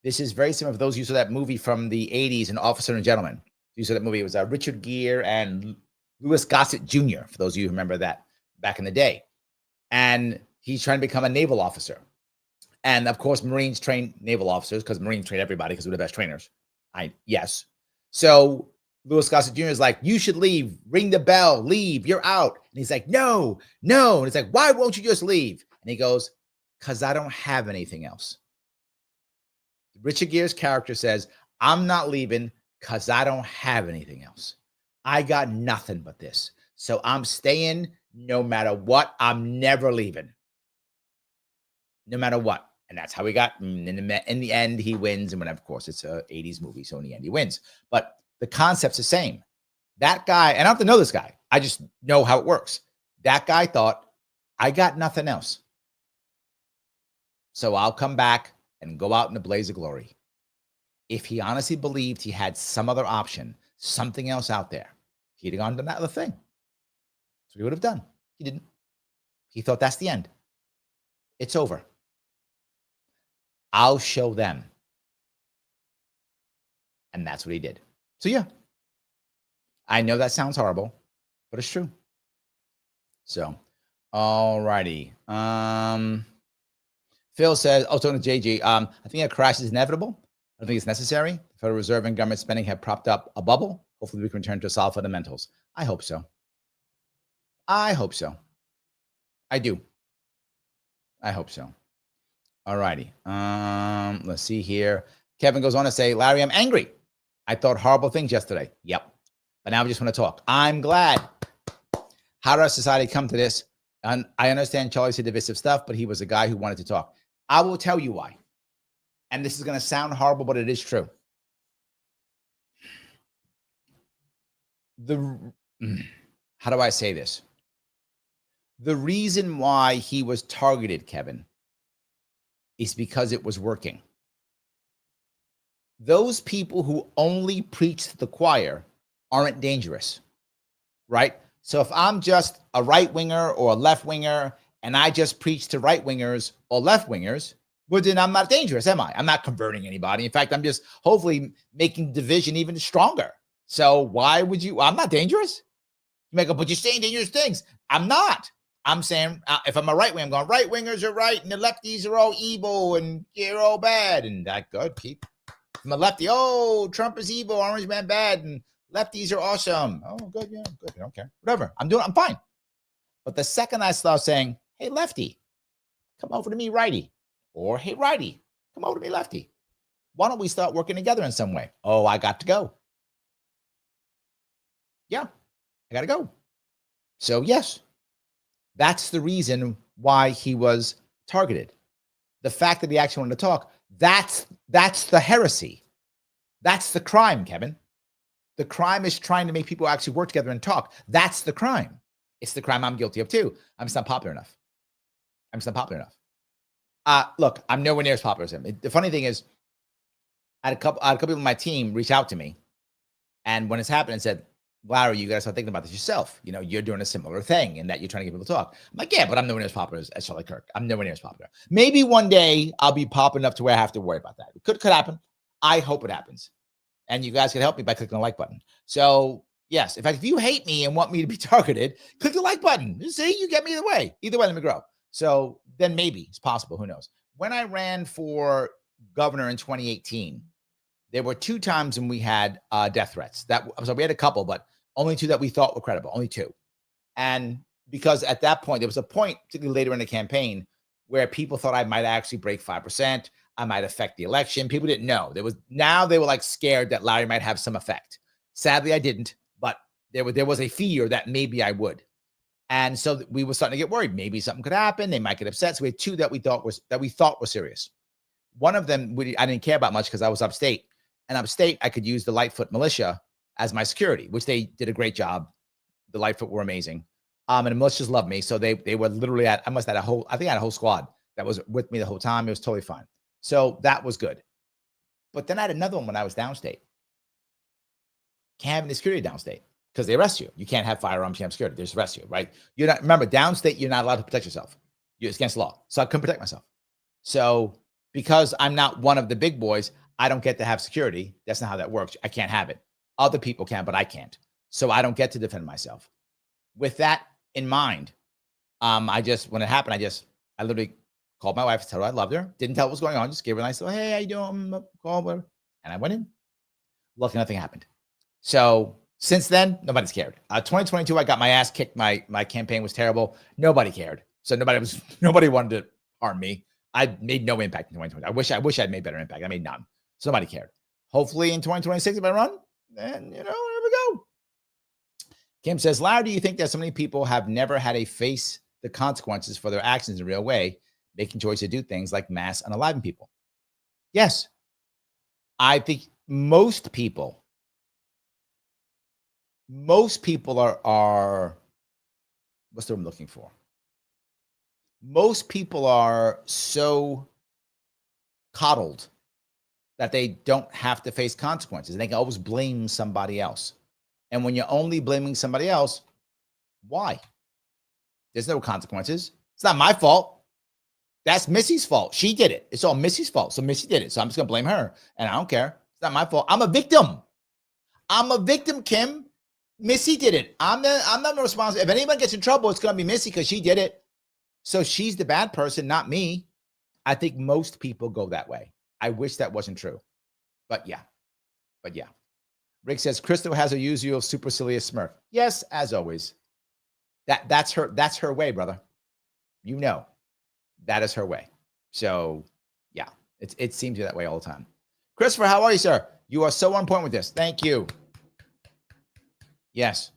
This is very similar for those who saw that movie from the 80s, An Officer and a Gentleman. You saw that movie. It was Richard Gere and Louis Gossett Jr., for those of you who remember that back in the day. And he's trying to become a naval officer. And of course, Marines train naval officers because Marines train everybody because we're the best trainers. Yes. So Louis Gossett Jr. is like, you should leave, ring the bell, leave, you're out. And he's like, no. And it's like, why won't you just leave? And he goes, because I don't have anything else. Richard Gere's character says, I'm not leaving because I don't have anything else. I got nothing but this. So I'm staying no matter what. I'm never leaving. No matter what. And that's how we got. In the end, he wins. And when, of course, it's an 80s movie. So in the end, he wins. But the concept's the same. That guy, and I don't have to know this guy. I just know how it works. That guy thought, I got nothing else. So I'll come back and go out in a blaze of glory. If he honestly believed he had some other option, something else out there, he'd have gone to that other thing. That's what he would have done. He didn't. He thought that's the end. It's over. I'll show them. And that's what he did. So yeah, I know that sounds horrible, but it's true. So, all righty. Phil says, also to JG, I think a crash is inevitable. I don't think it's necessary. Federal Reserve and government spending have propped up a bubble. Hopefully we can return to solid fundamentals. I hope so. I hope so. I do. I hope so. All righty. Let's see here. Kevin goes on to say, Larry, I'm angry. I thought horrible things yesterday. Yep. But now we just want to talk. I'm glad. How did our society come to this? And I understand Charlie said divisive stuff, but he was a guy who wanted to talk. I will tell you why. And this is going to sound horrible, but it is true. How do I say this? The reason why he was targeted, Kevin, is because it was working. Those people who only preach to the choir aren't dangerous, right? So if I'm just a right winger or a left winger and I just preach to right wingers or left wingers, well, then I'm not dangerous, am I? I'm not converting anybody. In fact, I'm just hopefully making division even stronger. So why would you? I'm not dangerous. You make up, but you're saying dangerous things. I'm not. I'm saying if I'm a right wing, I'm going right wingers are right and the lefties are all evil and you're all bad. And that good. Keep. I'm a lefty. Oh, Trump is evil. Orange man bad. And lefties are awesome. Oh, good. Yeah, good. I don't care. Whatever. I'm fine. But the second I start saying, hey, lefty, come over to me, righty. Or, hey, righty, come over to me, lefty. Why don't we start working together in some way? Oh, I got to go. Yeah, I got to go. So, yes, that's the reason why he was targeted. The fact that he actually wanted to talk, that's the heresy. That's the crime, Kevin. The crime is trying to make people actually work together and talk. That's the crime. It's the crime I'm guilty of, too. I'm just not popular enough. Look, I'm nowhere near as popular as him. The funny thing is, I had a couple people on my team reach out to me. And when it's happened and said, Larry, you got to start thinking about this yourself. You know, you're doing a similar thing in that you're trying to get people to talk. I'm like, yeah, but I'm nowhere near as popular as Charlie Kirk. I'm nowhere near as popular. Maybe one day I'll be popular enough to where I have to worry about that. It could happen. I hope it happens. And you guys can help me by clicking the like button. So, yes, in fact, if you hate me and want me to be targeted, click the like button. See, you get me either way. Either way, let me grow. So then maybe it's possible. Who knows? When I ran for governor in 2018, there were 2 times when we had death threats. So we had a couple, but only 2 that we thought were credible. Only 2. And because at that point, there was a point, particularly later in the campaign, where people thought I might actually break 5%. I might affect the election. People didn't know. Now they were like scared that Larry might have some effect. Sadly, I didn't, but there was a fear that maybe I would. And so we were starting to get worried. Maybe something could happen. They might get upset. So we had 2 that we thought were serious. One of them I didn't care about much because I was upstate. And upstate, I could use the Lightfoot militia as my security, which they did a great job. The Lightfoot were amazing. And the militias loved me. So they were literally I had a whole squad that was with me the whole time. It was totally fine. So that was good. But then I had another one when I was downstate. Can't have any security downstate because they arrest you. You can't have firearms, you have security. They just arrest you, right? Remember, downstate, you're not allowed to protect yourself. It's against the law. So I couldn't protect myself. So because I'm not one of the big boys, I don't get to have security. That's not how that works. I can't have it. Other people can, but I can't. So I don't get to defend myself. With that in mind, when it happened, I literally called my wife, told her I loved her, didn't tell what was going on, just gave her a nice little, hey, how you doing? Call her. And I went in. Luckily, nothing happened. So since then, nobody's cared. 2022, I got my ass kicked. My campaign was terrible. Nobody cared. So nobody wanted to harm me. I made no impact in 2020. I wish I'd made better impact. I made none. So nobody cared. Hopefully in 2026, if I run, then, here we go. Kim says, Larry, do you think that so many people have never had to face the consequences for their actions in a real way, making choices to do things like mass unaliving people? Yes. I think most people are what's the word I'm looking for? Most people are so coddled that they don't have to face consequences. They can always blame somebody else. And when you're only blaming somebody else, why? There's no consequences. It's not my fault. That's Missy's fault. She did it. It's all Missy's fault. So Missy did it. So I'm just going to blame her. And I don't care. It's not my fault. I'm a victim, Kim. Missy did it. I'm not responsible. If anyone gets in trouble, it's going to be Missy because she did it. So she's the bad person, not me. I think most people go that way. I wish that wasn't true. But yeah. But yeah. Rick says, Crystal has a usual supercilious smirk. Yes, as always. That's her way, brother. You know, that is her way. So yeah, it seems that way all the time. Christopher, how are you, sir? You are so on point with this. Thank you. Yes.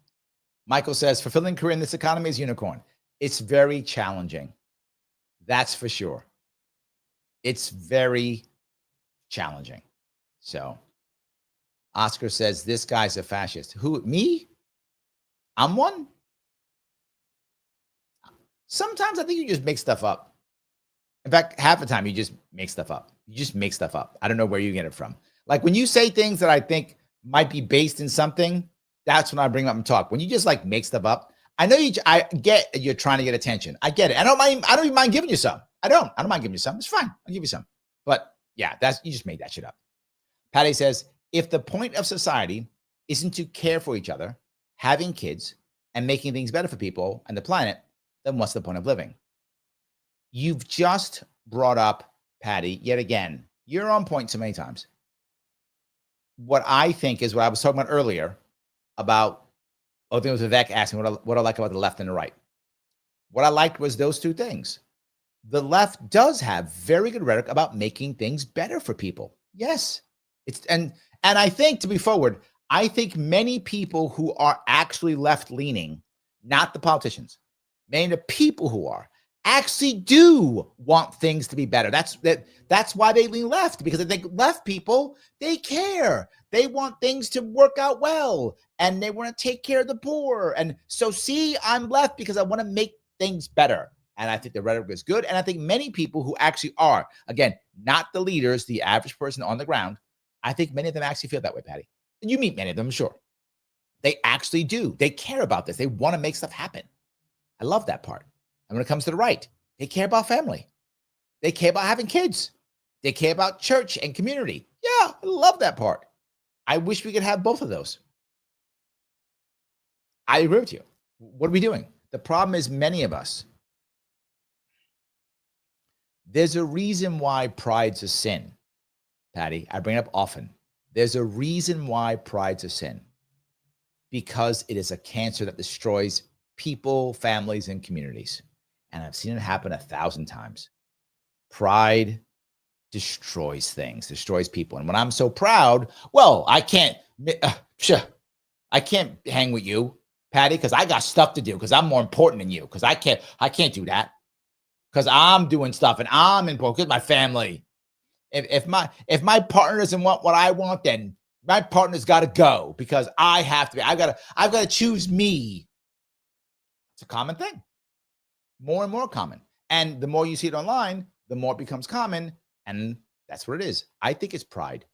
Michael says, fulfilling career in this economy is unicorn. It's very challenging. That's for sure. It's very challenging. So Oscar says, this guy's a fascist. Who, me? I'm one? Sometimes I think you just make stuff up. In fact, half the time you just make stuff up. You just make stuff up. I don't know where you get it from. Like when you say things that I think might be based in something, that's when I bring up and talk. When you just like make stuff up, I know I get you're trying to get attention. I get it. I don't even mind giving you some. I don't mind giving you some. It's fine. I'll give you some. But yeah, you just made that shit up. Patty says, if the point of society isn't to care for each other, having kids, and making things better for people and the planet, then what's the point of living? You've just brought up, Patty, yet again, you're on point so many times. What I think is what I was talking about earlier about, I think it was Vivek asking what I like about the left and the right. What I liked was those two things. The left does have very good rhetoric about making things better for people. Yes. And I think, to be forward, I think many people who are actually left-leaning, not the politicians, many of the people who are, actually do want things to be better. That's why they lean left, because I think left people, they care. They want things to work out well, and they want to take care of the poor. And so, see, I'm left because I want to make things better. And I think the rhetoric is good. And I think many people who actually are, again, not the leaders, the average person on the ground, I think many of them actually feel that way, Patty. And you meet many of them, I'm sure. They actually do. They care about this. They want to make stuff happen. I love that part. And when it comes to the right, they care about family. They care about having kids. They care about church and community. Yeah, I love that part. I wish we could have both of those. I agree with you. What are we doing? The problem is many of us, there's a reason why pride's a sin, Patty. I bring it up often. There's a reason why pride's a sin. Because it is a cancer that destroys people, families, and communities. And I've seen it happen 1,000 times. Pride destroys things, destroys people. And when I'm so proud, well, I can't hang with you, Patty, because I got stuff to do, because I'm more important than you, because I can't do that. Because I'm doing stuff and I'm important, because my family. If my partner doesn't want what I want, then my partner's got to go, because I have to be. I've got to choose me. It's a common thing, more and more common. And the more you see it online, the more it becomes common. And that's what it is. I think it's pride.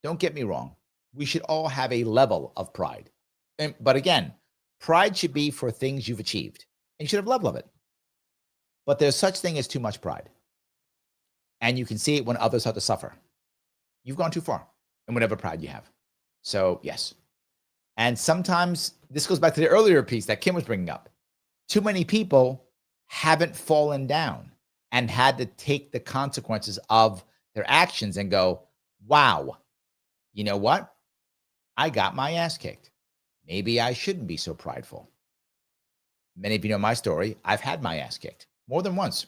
Don't get me wrong. We should all have a level of pride. But again, pride should be for things you've achieved. And you should have a level of it. But there's such thing as too much pride. And you can see it when others have to suffer. You've gone too far in whatever pride you have. So, yes. And sometimes this goes back to the earlier piece that Kim was bringing up. Too many people haven't fallen down and had to take the consequences of their actions and go, wow, you know what? I got my ass kicked. Maybe I shouldn't be so prideful. Many of you know my story. I've had my ass kicked more than once.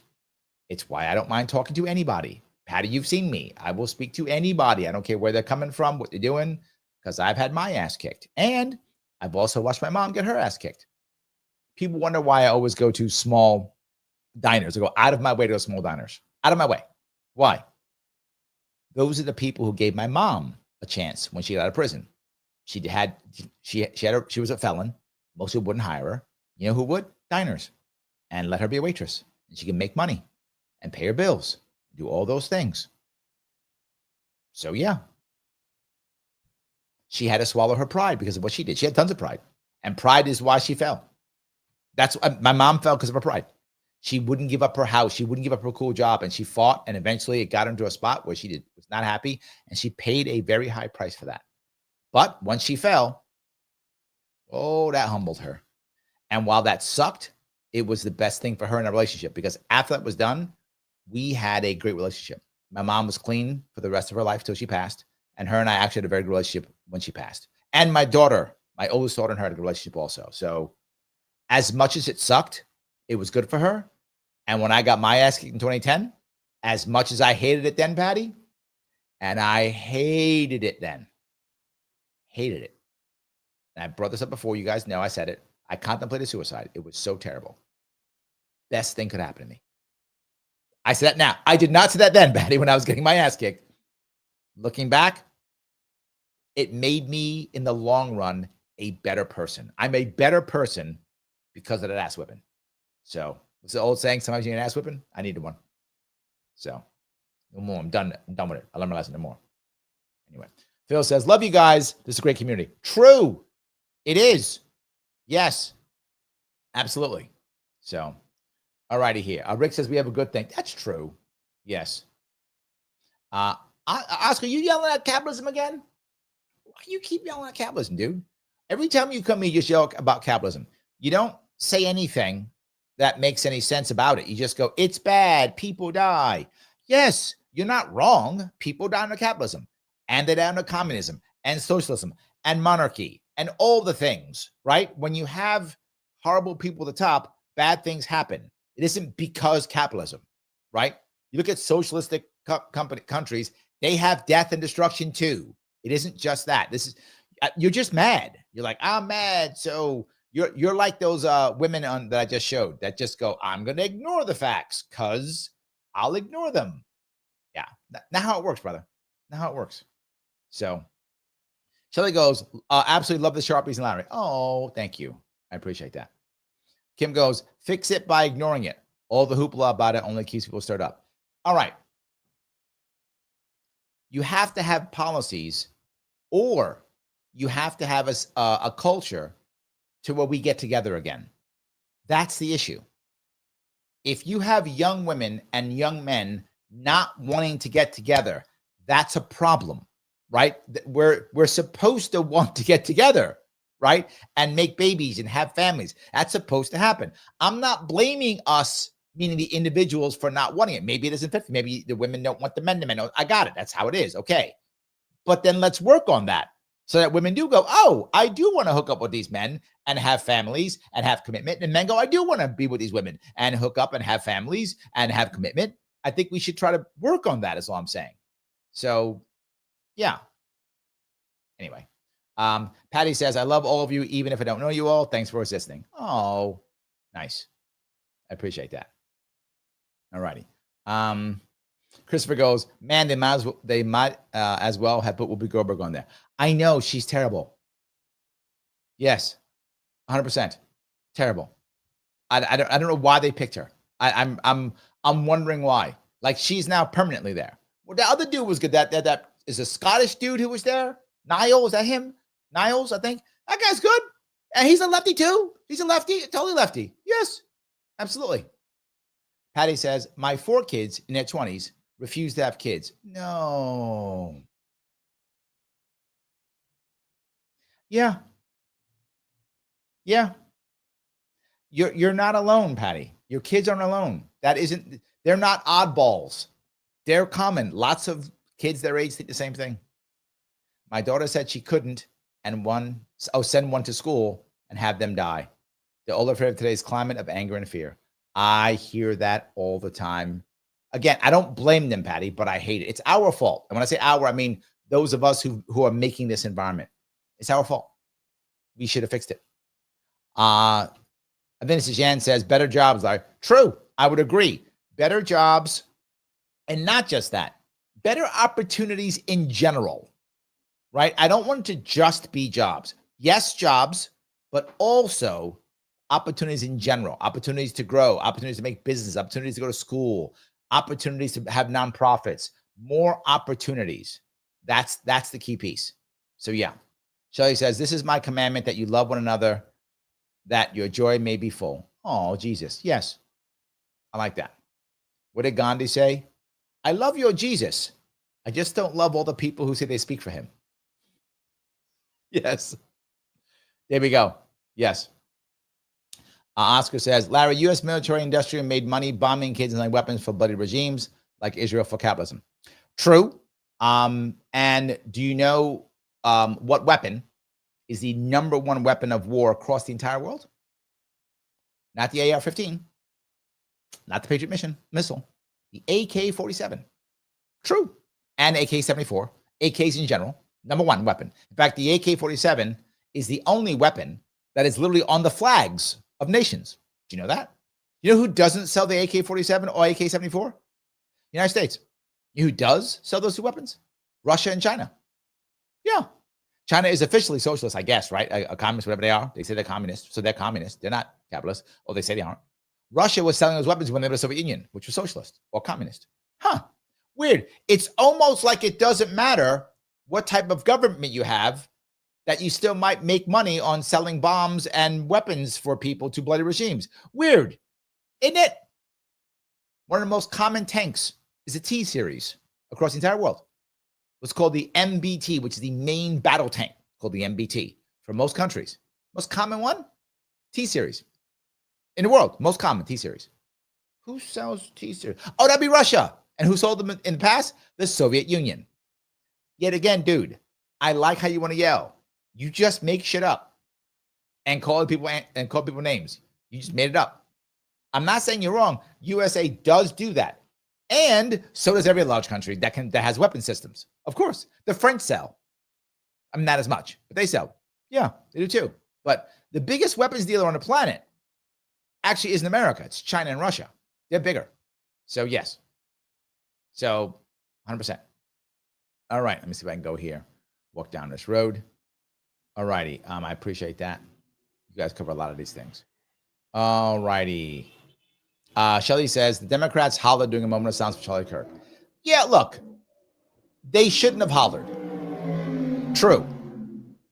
It's why I don't mind talking to anybody. Patty, you've seen me. I will speak to anybody. I don't care where they're coming from, what they're doing, because I've had my ass kicked. And I've also watched my mom get her ass kicked. People wonder why I always go to small diners. I go out of my way to go to small diners. Out of my way. Why? Those are the people who gave my mom a chance when she got out of prison. She was a felon. Most people wouldn't hire her. You know who would? Diners. And let her be a waitress. And she can make money and pay her bills, do all those things. So yeah. She had to swallow her pride because of what she did. She had tons of pride. And pride is why she fell. That's my mom fell because of her pride. She wouldn't give up her house. She wouldn't give up her cool job. And she fought. And eventually it got her into a spot where she was not happy. And she paid a very high price for that. But once she fell, oh, that humbled her. And while that sucked, it was the best thing for her in a relationship, because after that was done, we had a great relationship. My mom was clean for the rest of her life till she passed. And her and I actually had a very good relationship when she passed. And my daughter, my oldest daughter, and her had a good relationship also. So as much as it sucked, it was good for her. And when I got my ass kicked in 2010, as much as I hated it then, Patty, and I hated it then, hated it. And I brought this up before. You guys know I said it. I contemplated suicide. It was so terrible. Best thing could happen to me. I said that now. I did not say that then, Patty, when I was getting my ass kicked. Looking back, it made me, in the long run, a better person. I'm a better person because of that ass whipping. So, what's the old saying? Sometimes you need an ass whipping? I needed one. So, no more. I'm done with it. I learned my lesson. No more. Anyway, Phil says, love you guys. This is a great community. True. It is. Yes. Absolutely. So, all righty here. Rick says we have a good thing. That's true. Yes. Oscar, you yelling at capitalism again? Why do you keep yelling at capitalism, dude? Every time you come here, you just yell about capitalism. You don't say anything that makes any sense about it. You just go, it's bad. People die. Yes, you're not wrong. People die under capitalism, and they die under communism and socialism and monarchy and all the things, right? When you have horrible people at the top, bad things happen. It isn't because capitalism, right? You look at socialistic countries, they have death and destruction too. It isn't just that. This is, you're just mad. You're like, I'm mad. So you're like those women that I just showed that just go, I'm going to ignore the facts because I'll ignore them. Yeah. Not how it works, brother. Not how it works. So Shelly goes, absolutely love the Sharpies and Larry. Oh, thank you. I appreciate that. Kim goes, fix it by ignoring it. All the hoopla about it only keeps people stirred up. All right. You have to have policies, or you have to have a culture to where we get together again. That's the issue. If you have young women and young men not wanting to get together, that's a problem, right? We're supposed to want to get together, right? And make babies and have families. That's supposed to happen. I'm not blaming us, meaning the individuals, for not wanting it. Maybe it isn't 50. Maybe the women don't want the men to men. I got it. That's how it is. Okay. But then let's work on that so that women do go, oh, I do want to hook up with these men and have families and have commitment. And men go, I do want to be with these women and hook up and have families and have commitment. I think we should try to work on that, is all I'm saying. So, yeah. Anyway, Patty says, I love all of you, even if I don't know you all. Thanks for listening. Oh, nice. I appreciate that. All righty. Christopher goes, man, they might as well have put Whoopi Goldberg on there. I know, she's terrible. Yes, 100% terrible. I don't know why they picked her. I'm wondering why. Like, she's now permanently there. Well, the other dude was good. That is a Scottish dude who was there. Niall, is that him? Niles, I think. That guy's good. And he's a lefty too. He's a lefty, totally lefty. Yes, absolutely. Patty says, my 4 kids in their 20s refuse to have kids. No. Yeah. Yeah. You're not alone, Patty. Your kids aren't alone. They're not oddballs. They're common. Lots of kids their age think the same thing. My daughter said she couldn't send one to school and have them die. They're all afraid of today's climate of anger and fear. I hear that all the time. Again, I don't blame them, Patty, but I hate it. It's our fault. And when I say our, I mean those of us who are making this environment. It's our fault. We should have fixed it. And then Jan says, better jobs. True. I would agree. Better jobs. And not just that. Better opportunities in general. Right? I don't want it to just be jobs. Yes, jobs, but also opportunities in general, opportunities to grow, opportunities to make business, opportunities to go to school, opportunities to have nonprofits, more opportunities. That's the key piece. So yeah, Shelley says, this is my commandment, that you love one another, that your joy may be full. Oh, Jesus. Yes. I like that. What did Gandhi say? I love your Jesus. I just don't love all the people who say they speak for him. Yes. There we go. Yes. Oscar says, Larry, U.S. military industrial made money bombing kids and weapons for bloody regimes like Israel for capitalism. True. And do you know what weapon is the #1 weapon of war across the entire world? Not the AR-15, not the Patriot missile, the AK-47. True. And AK-74, AKs in general, #1 weapon. In fact, the AK-47 is the only weapon that is literally on the flags of nations. Do you know that? You know who doesn't sell the AK-47 or AK-74? United States. You know who does sell those two weapons? Russia and China. Yeah. China is officially socialist, I guess, right? A communist, whatever they are. They say they're communists, so they're communists. They're not capitalists, or they say they aren't. Russia was selling those weapons when they were the Soviet Union, which was socialist or communist. Huh. Weird. It's almost like it doesn't matter what type of government you have, that you still might make money on selling bombs and weapons for people to bloody regimes. Weird, isn't it? One of the most common tanks is a T series across the entire world. What's called the MBT, which is the main battle tank, called the MBT for most countries. Most common one, T series. In the world, most common T series. Who sells T series? Oh, that'd be Russia. And who sold them in the past? The Soviet Union. Yet again, dude, I like how you want to yell. You just make shit up and call people names. You just made it up. I'm not saying you're wrong. USA does do that. And so does every large country that has weapon systems. Of course, the French sell. I mean, not as much, but they sell. Yeah, they do too. But the biggest weapons dealer on the planet actually isn't America. It's China and Russia. They're bigger. So yes. So 100%. All right, let me see if I can go here. Walk down this road. All righty. I appreciate that. You guys cover a lot of these things. All righty. Shelly says, the Democrats hollered during a moment of silence for Charlie Kirk. Yeah, look, they shouldn't have hollered. True.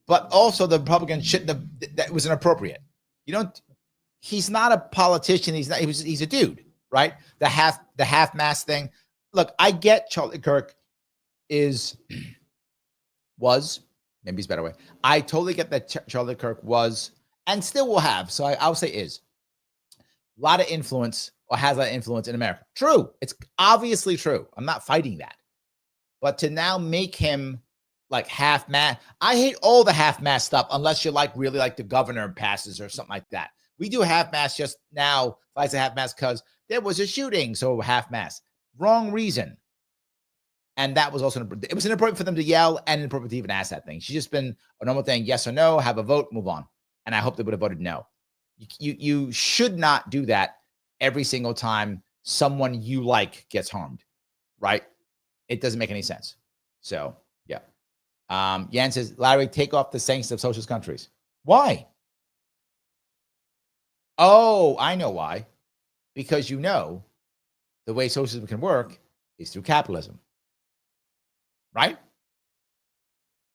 But also the Republicans shouldn't have, that was inappropriate. He's not a politician. He's a dude, right? The half-mast thing. Look, I get Charlie Kirk was, maybe it's a better way. I totally get that Charlie Kirk was, and still will have, so I'll say is, a lot of influence, or has a lot of influence in America. True. It's obviously true. I'm not fighting that. But to now make him like half-mast, I hate all the half-mast stuff unless you're like really like the governor passes or something like that. We do half-mast just now, fights a half-mast because there was a shooting, so half-mast. Wrong reason. And that was also, it was inappropriate for them to yell and inappropriate to even ask that thing. She's just been a normal thing, yes or no, have a vote, move on. And I hope they would have voted no. You should not do that every single time someone you like gets harmed, right? It doesn't make any sense. So, yeah. Yan says, Larry, take off the sanctions of socialist countries. Why? Oh, I know why. Because the way socialism can work is through capitalism. Right?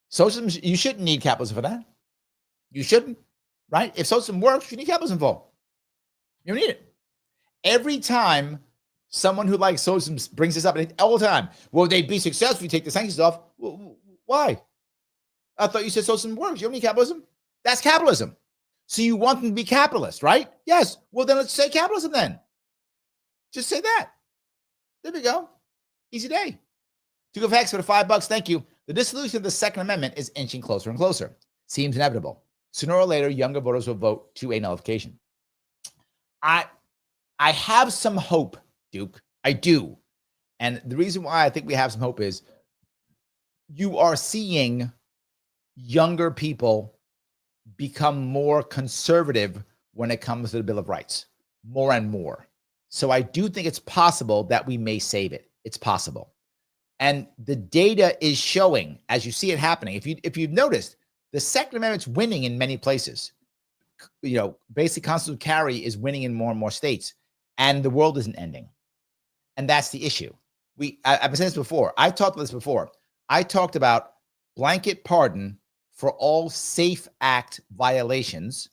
Socialism, you shouldn't need capitalism for that. You shouldn't, right? If socialism works, you need capitalism for. You don't need it. Every time someone who likes socialism brings this up, all the time, will they be successful if you take the sanctions off? Why? I thought you said socialism works. You don't need capitalism. That's capitalism. So you want them to be capitalist, right? Yes. Well, then let's say capitalism then. Just say that. There we go. Easy day. To go facts for the $5, thank you. The dissolution of the Second Amendment is inching closer and closer. Seems inevitable. Sooner or later, younger voters will vote to a nullification. I have some hope, Duke. I do. And the reason why I think we have some hope is you are seeing younger people become more conservative when it comes to the Bill of Rights, more and more. So I do think it's possible that we may save it. It's possible. And the data is showing, as you see it happening, if you've noticed, the Second Amendment's winning in many places. Basic constitutional carry is winning in more and more states, and the world isn't ending. And that's the issue. I've been saying this before. I talked about this before. I talked about blanket pardon for all SAFE Act violations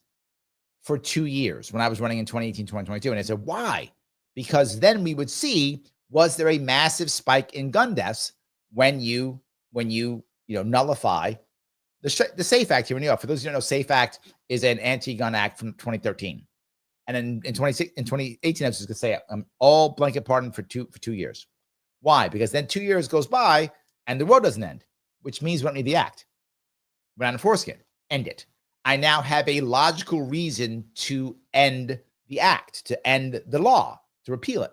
for 2 years when I was running in 2018, 2022. And I said, why? Because then we would see, was there a massive spike in gun deaths when you nullify the SAFE Act here in New York? For those who don't know, SAFE Act is an anti-gun act from 2013. And then in 2018, I was just going to say all blanket pardon for 2 years. Why? Because then 2 years goes by and the world doesn't end, which means we don't need the act. We're not enforcing it. End it. I now have a logical reason to end the act, to end the law, to repeal it.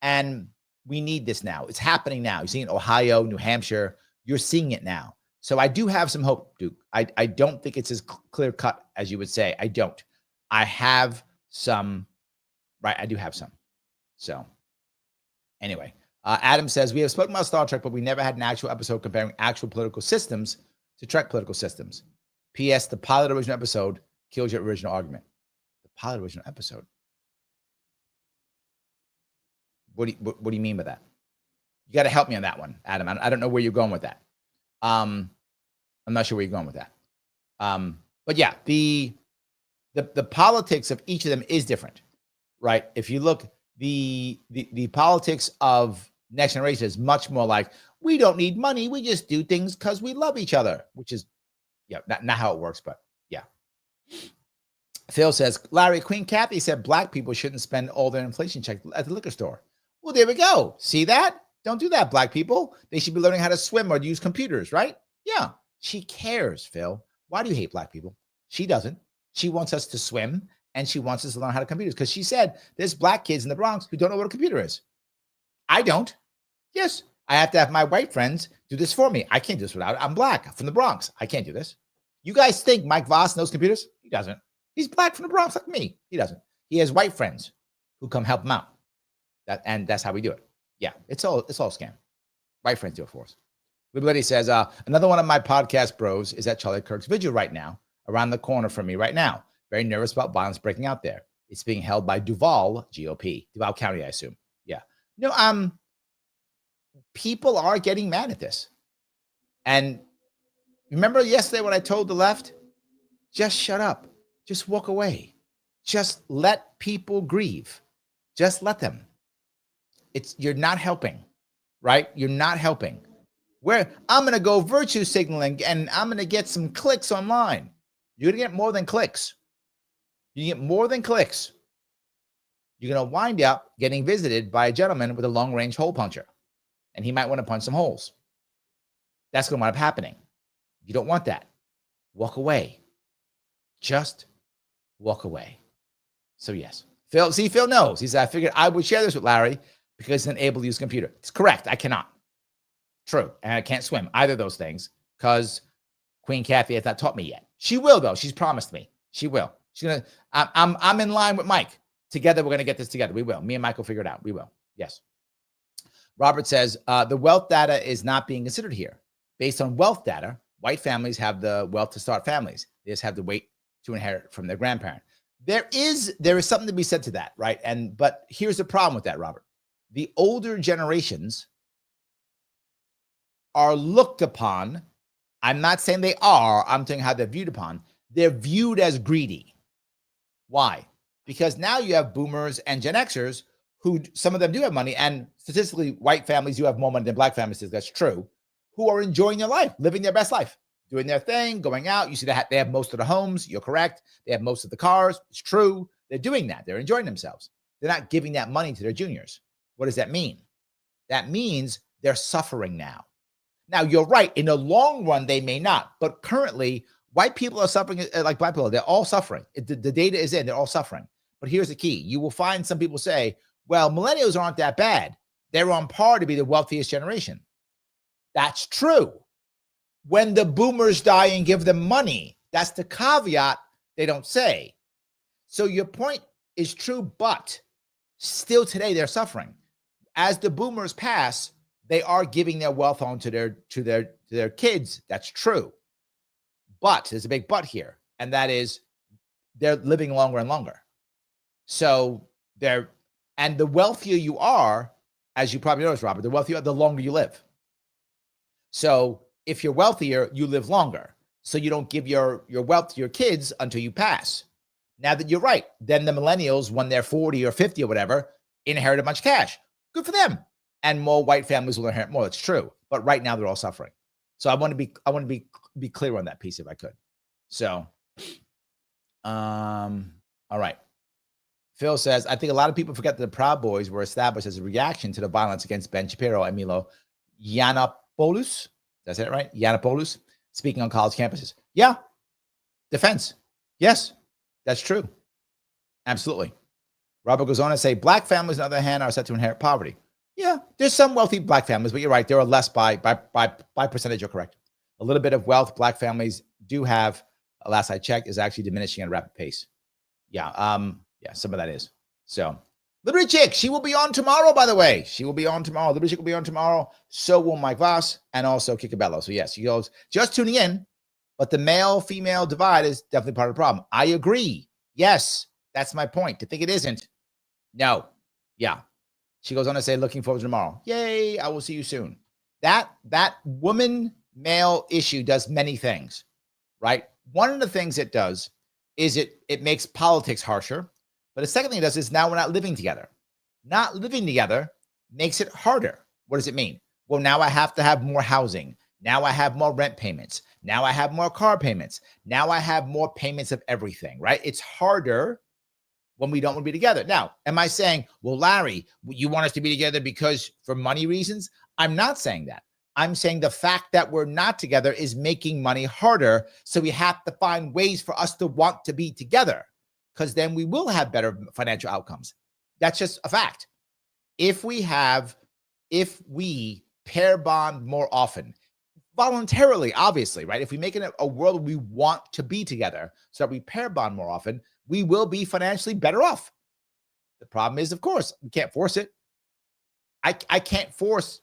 And we need this now. It's happening now. You're seeing it in Ohio, New Hampshire. You're seeing it now. So I do have some hope, Duke. I don't think it's as clear cut as you would say. I don't. I have some, right? I do have some. So anyway, Adam says, we have spoken about Star Trek, but we never had an actual episode comparing actual political systems to Trek political systems. P.S. The pilot original episode kills your original argument. The pilot original episode. What do you mean by that? You got to help me on that one, Adam. I don't know where you're going with that. I'm not sure where you're going with that. But yeah, the politics of each of them is different, right? If you look, the politics of Next Generation is much more like, we don't need money. We just do things because we love each other, which is, yeah, not how it works, but yeah. Phil says, Larry, Queen Kathy said black people shouldn't spend all their inflation check at the liquor store. Well, there we go. See that? Don't do that, black people. They should be learning how to swim or to use computers, right? Yeah. She cares, Phil. Why do you hate black people? She doesn't. She wants us to swim, and she wants us to learn how to computers, because she said there's black kids in the Bronx who don't know what a computer is. I don't. Yes. I have to have my white friends do this for me. I can't do this without it. I'm black from the Bronx. I can't do this. You guys think Mike Voss knows computers? He doesn't. He's black from the Bronx like me. He doesn't. He has white friends who come help him out. And that's how we do it. Yeah, it's all a scam. White friends do it for us. Liberty says, another one of my podcast bros is at Charlie Kirk's vigil right now, around the corner from me right now. Very nervous about violence breaking out there. It's being held by Duval GOP, Duval County, I assume. Yeah. No, people are getting mad at this. And remember yesterday when I told the left, just shut up. Just walk away. Just let people grieve. Just let them. You're not helping, right? You're not helping. Where I'm going to go virtue signaling and I'm going to get some clicks online. You're going to get more than clicks. You get more than clicks. You're going to wind up getting visited by a gentleman with a long-range hole puncher, and he might want to punch some holes. That's going to wind up happening. You don't want that. Walk away. Just walk away. So yes, Phil knows. He said, I figured I would share this with Larry because he's unable to use a computer. It's correct. I cannot. True. And I can't swim. Either of those things, because Queen Kathy has not taught me yet. She will, though. She's promised me. She will. She's gonna. I'm in line with Mike. Together, we're gonna get this together. We will. Me and Mike will figure it out. We will. Yes. Robert says the wealth data is not being considered here. Based on wealth data, white families have the wealth to start families. They just have to wait to inherit from their grandparent. There is something to be said to that, right? But here's the problem with that, Robert. The older generations are looked upon. I'm not saying they are. I'm saying how they're viewed upon. They're viewed as greedy. Why? Because now you have boomers and Gen Xers who, some of them do have money, and statistically, white families do have more money than black families. That's true. Who are enjoying their life, living their best life, doing their thing, going out. You see that they have most of the homes. You're correct. They have most of the cars. It's true. They're doing that. They're enjoying themselves. They're not giving that money to their juniors. What does that mean? That means they're suffering now. Now, you're right. In the long run, they may not. But currently, white people are suffering like black people. They're all suffering. The data is in. They're all suffering. But here's the key. You will find some people say, well, millennials aren't that bad. They're on par to be the wealthiest generation. That's true. When the boomers die and give them money, that's the caveat they don't say. So your point is true, but still today they're suffering. As the boomers pass, they are giving their wealth on to their kids. That's true. But there's a big but here, and that is they're living longer and longer. So and the wealthier you are, as you probably noticed, Robert, the wealthier, the longer you live. So if you're wealthier, you live longer. So you don't give your wealth to your kids until you pass. Now that you're right, then the millennials, when they're 40 or 50 or whatever, inherit a bunch of cash. Good for them. And more white families will inherit more. It's true. But right now they're all suffering. So I want to be clear on that piece if I could. So, all right. Phil says, I think a lot of people forget that the Proud Boys were established as a reaction to the violence against Ben Shapiro and Milo Yiannopoulos. Yiannopoulos, did I say it right? Yiannopoulos, speaking on college campuses. Yeah. Defense. Yes, that's true. Absolutely. Robert goes on to say, black families, on the other hand, are set to inherit poverty. Yeah, there's some wealthy black families, but you're right. There are less by percentage. You're correct. A little bit of wealth black families do have, last I checked, is actually diminishing at a rapid pace. Yeah, some of that is. So, Liberty Chick, she will be on tomorrow, by the way. She will be on tomorrow. Liberty Chick will be on tomorrow. So will Mike Voss and also Kikabello. So, yes, she goes, just tuning in, but the male-female divide is definitely part of the problem. I agree. Yes, that's my point. To think it isn't, no. Yeah. She goes on to say, looking forward to tomorrow. Yay, I will see you soon. That woman-male issue does many things, right? One of the things it does is it makes politics harsher. But the second thing it does is now we're not living together. Not living together makes it harder. What does it mean? Well, now I have to have more housing. Now I have more rent payments. Now I have more car payments. Now I have more payments of everything, right? It's harder when we don't want to be together. Now, am I saying, well, Larry, you want us to be together because for money reasons? I'm not saying that. I'm saying the fact that we're not together is making money harder. So we have to find ways for us to want to be together, because then we will have better financial outcomes. That's just a fact. If we pair bond more often, voluntarily, obviously, right? If we make it a world where we want to be together so that we pair bond more often, we will be financially better off. The problem is, of course, we can't force it. I can't force,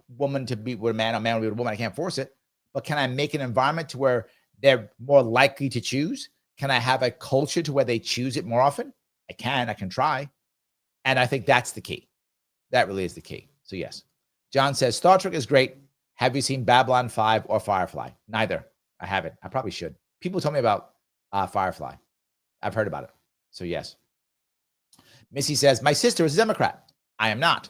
woman to be with a man, or man with a woman. I can't force it. But can I make an environment to where they're more likely to choose? Can I have a culture to where they choose it more often? I can try. And I think that's the key. That really is the key. So yes. John says, Star Trek is great. Have you seen Babylon 5 or Firefly? Neither. I haven't. I probably should. People told me about Firefly. I've heard about it. So yes. Missy says, my sister is a Democrat. I am not.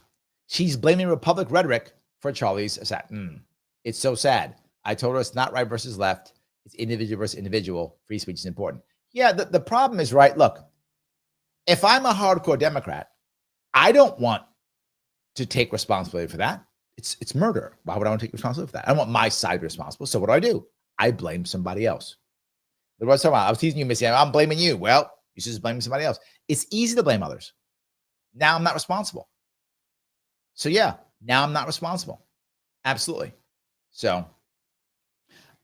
She's blaming Republic rhetoric for Charlie's assassin. It's so sad. I told her it's not right versus left. It's individual versus individual. Free speech is important. Yeah, the problem is, right, look, if I'm a hardcore Democrat, I don't want to take responsibility for that. It's murder. Why would I want to take responsibility for that? I don't want my side to be responsible. So what do? I blame somebody else. I was teasing you, Missy. I'm blaming you. Well, you should just blame somebody else. It's easy to blame others. Now I'm not responsible. So yeah, now I'm not responsible. Absolutely. So,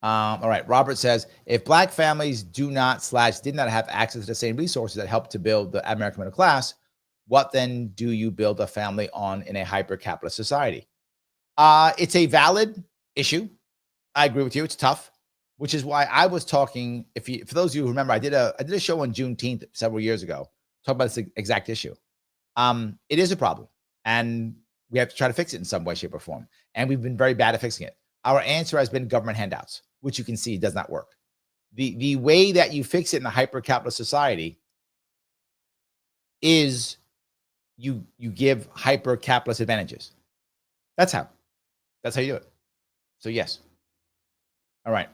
all right. Robert says, if black families did not have access to the same resources that helped to build the American middle class, what then do you build a family on in a hyper-capitalist society? It's a valid issue. I agree with you. It's tough, which is why I was talking. For those of you who remember, I did a show on Juneteenth several years ago, talk about this exact issue. It is a problem, and we have to try to fix it in some way, shape, or form. And we've been very bad at fixing it. Our answer has been government handouts, which you can see does not work. The way that you fix it in a hyper-capitalist society is you give hyper-capitalist advantages. That's how you do it. So yes. All right.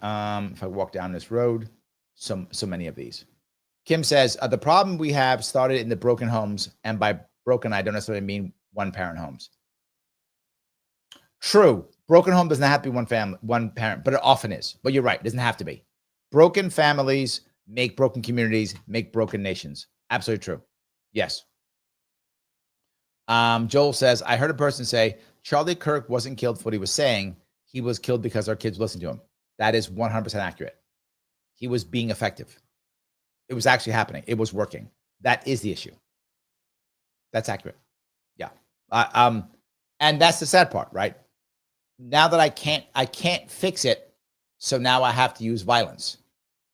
If I walk down this road, so many of these. Kim says, the problem we have started in the broken homes, and by broken, I don't necessarily mean one-parent homes. True. Broken home doesn't have to be one parent, but it often is. But you're right. It doesn't have to be. Broken families make broken communities, make broken nations. Absolutely true. Yes. Joel says, I heard a person say, Charlie Kirk wasn't killed for what he was saying. He was killed because our kids listened to him. That is 100% accurate. He was being effective. It was actually happening. It was working. That is the issue. That's accurate. Yeah. And that's the sad part, right? Now that I can't fix it, so now I have to use violence.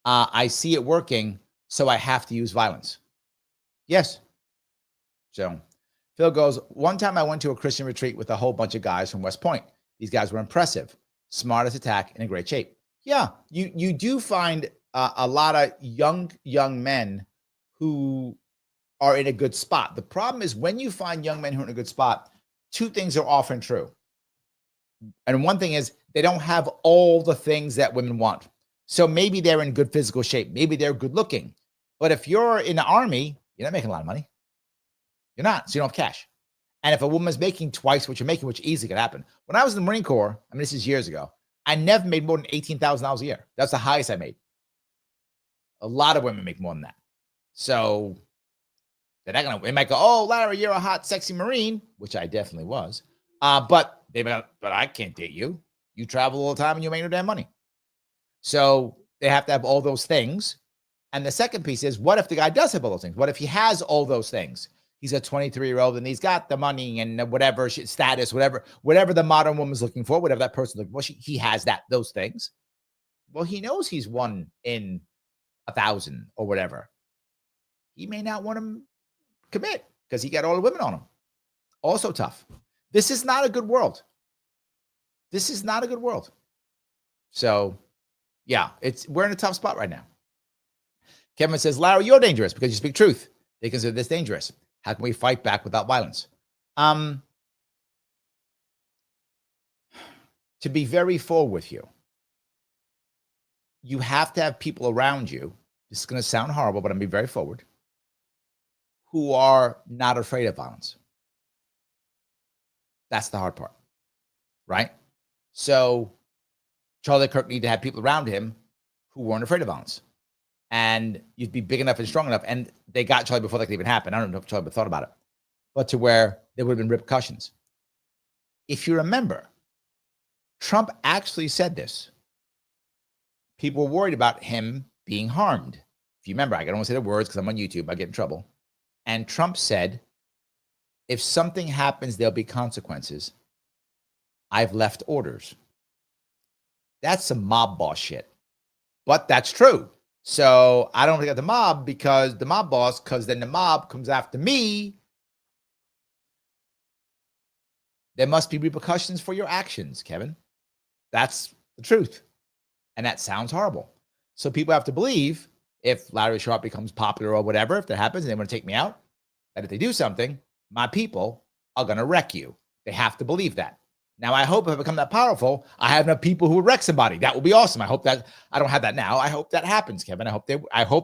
I see it working, so I have to use violence. Yes. So Phil goes, one time I went to a Christian retreat with a whole bunch of guys from West Point. These guys were impressive, smart as attack, and in great shape. Yeah, you do find a lot of young men who are in a good spot. The problem is when you find young men who are in a good spot, two things are often true. And one thing is they don't have all the things that women want. So maybe they're in good physical shape. Maybe they're good looking. But if you're in the army, you're not making a lot of money. You're not. So you don't have cash. And if a woman's making twice what you're making, which easily could happen. When I was in the Marine Corps, I mean, this is years ago, I never made more than $18,000 a year. That's the highest I made. A lot of women make more than that. So they're not gonna, they might go, oh, Larry, you're a hot, sexy Marine, which I definitely was. But I can't date you. You travel all the time and you make no damn money. So they have to have all those things. And the second piece is, what if the guy does have all those things? What if he has all those things? He's a 23-year-old and he's got the money and whatever status, whatever the modern woman's looking for, whatever that person's looking for, he has those things. Well, he knows he's 1 in 1,000 or whatever. He may not want to commit because he got all the women on him. Also tough. This is not a good world. This is not a good world. So, yeah, we're in a tough spot right now. Kevin says, Larry, you're dangerous because you speak truth. They consider this dangerous. How can we fight back without violence? To be very full with you, you have to have people around you. This is going to sound horrible, but I'm going to be very forward, who are not afraid of violence. That's the hard part, right? So Charlie Kirk needed to have people around him who weren't afraid of violence. And you'd be big enough and strong enough. And they got Charlie before that could even happen. I don't know if Charlie thought about it, but to where there would have been repercussions. If you remember, Trump actually said this. People were worried about him being harmed. If you remember, I don't want to say the words because I'm on YouTube. I get in trouble. And Trump said, if something happens, there'll be consequences. I've left orders. That's some mob boss shit. But that's true. So I don't get the mob because the mob boss, because then the mob comes after me. There must be repercussions for your actions, Kevin. That's the truth. And that sounds horrible. So people have to believe if Larry Sharpe becomes popular or whatever, if that happens and they want to take me out, that if they do something, my people are going to wreck you. They have to believe that. Now, I hope if I become that powerful, I have enough people who would wreck somebody. That would be awesome. I hope that I don't have that now. I hope that happens, Kevin. I hope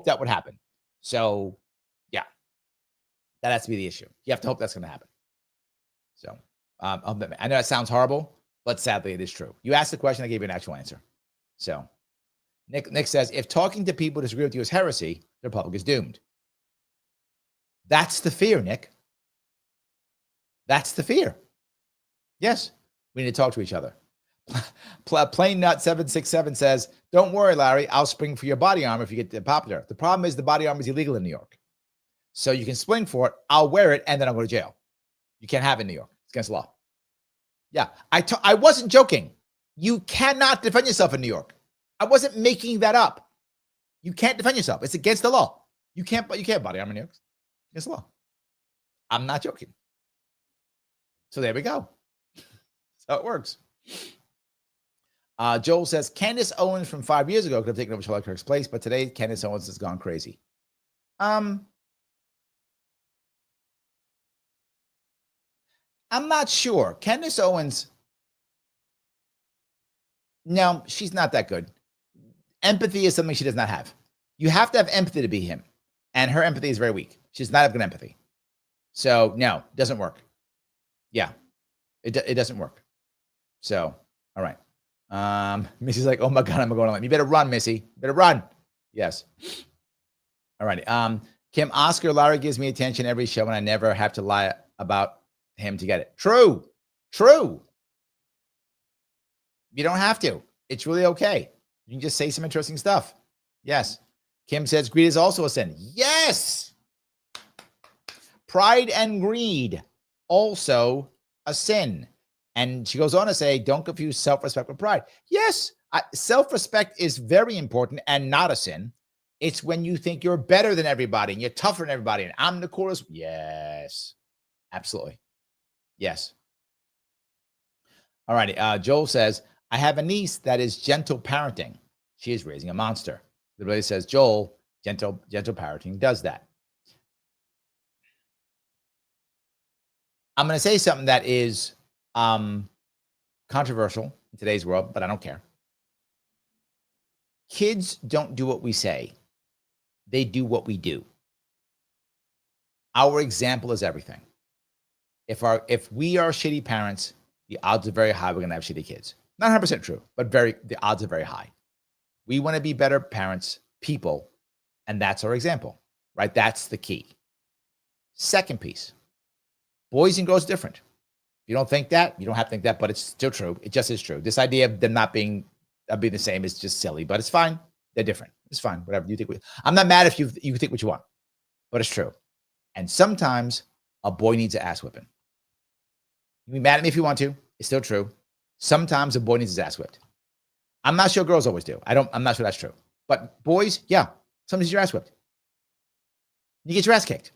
that would happen. So, yeah, that has to be the issue. You have to hope that's going to happen. So, I know that sounds horrible, but sadly, it is true. You asked the question, I gave you an actual answer. So, Nick says, if talking to people who disagree with you is heresy, the Republic is doomed. That's the fear, Nick. That's the fear. Yes. We need to talk to each other. Plain Nut 767 says, don't worry, Larry. I'll spring for your body armor if you get popular. The problem is the body armor is illegal in New York. So you can spring for it. I'll wear it, and then I'll go to jail. You can't have it in New York. It's against the law. Yeah, I wasn't joking. You cannot defend yourself in New York. I wasn't making that up. You can't defend yourself. It's against the law. You can't body armor in New York. It's against the law. I'm not joking. So there we go. That's how it works. Joel says, Candace Owens from 5 years ago could have taken over Charlie Kirk's place, but today Candace Owens has gone crazy. I'm not sure. Candace Owens, no, she's not that good. Empathy is something she does not have. You have to have empathy to be him. And her empathy is very weak. She does not have good empathy. So, no, it doesn't work. Yeah, it doesn't work. So, all right. Missy's like, oh my God, I'm going to let me. You better run, Missy. You better run. Yes. All righty. Kim, Oscar Larry gives me attention every show and I never have to lie about him to get it. True. You don't have to. It's really okay. You can just say some interesting stuff. Yes. Kim says greed is also a sin. Yes. Pride and greed, also a sin. And she goes on to say, don't confuse self-respect with pride. Yes, self-respect is very important and not a sin. It's when you think you're better than everybody and you're tougher than everybody and I'm the coolest. Yes, absolutely. Yes. All righty. Joel says, I have a niece that is gentle parenting. She is raising a monster. Literally says, Joel, gentle parenting does that. I'm going to say something that is controversial in today's world, but I don't care. Kids don't do what we say. They do what we do. Our example is everything. If we are shitty parents, the odds are very high we're gonna have shitty kids. Not 100% true, but the odds are very high. We want to be better parents, people, and that's our example, right? That's the key. Second piece, boys and girls are different. If you don't think that, you don't have to think that, but it's still true. It just is true. This idea of them not being the same is just silly, but it's fine. They're different. It's fine. Whatever you think. I'm not mad if you think what you want, but it's true. And sometimes a boy needs an ass whipping. You can be mad at me if you want to. It's still true. Sometimes a boy needs his ass whipped. I'm not sure girls always do. I'm not sure that's true. But boys, yeah, sometimes your ass whipped. You get your ass kicked.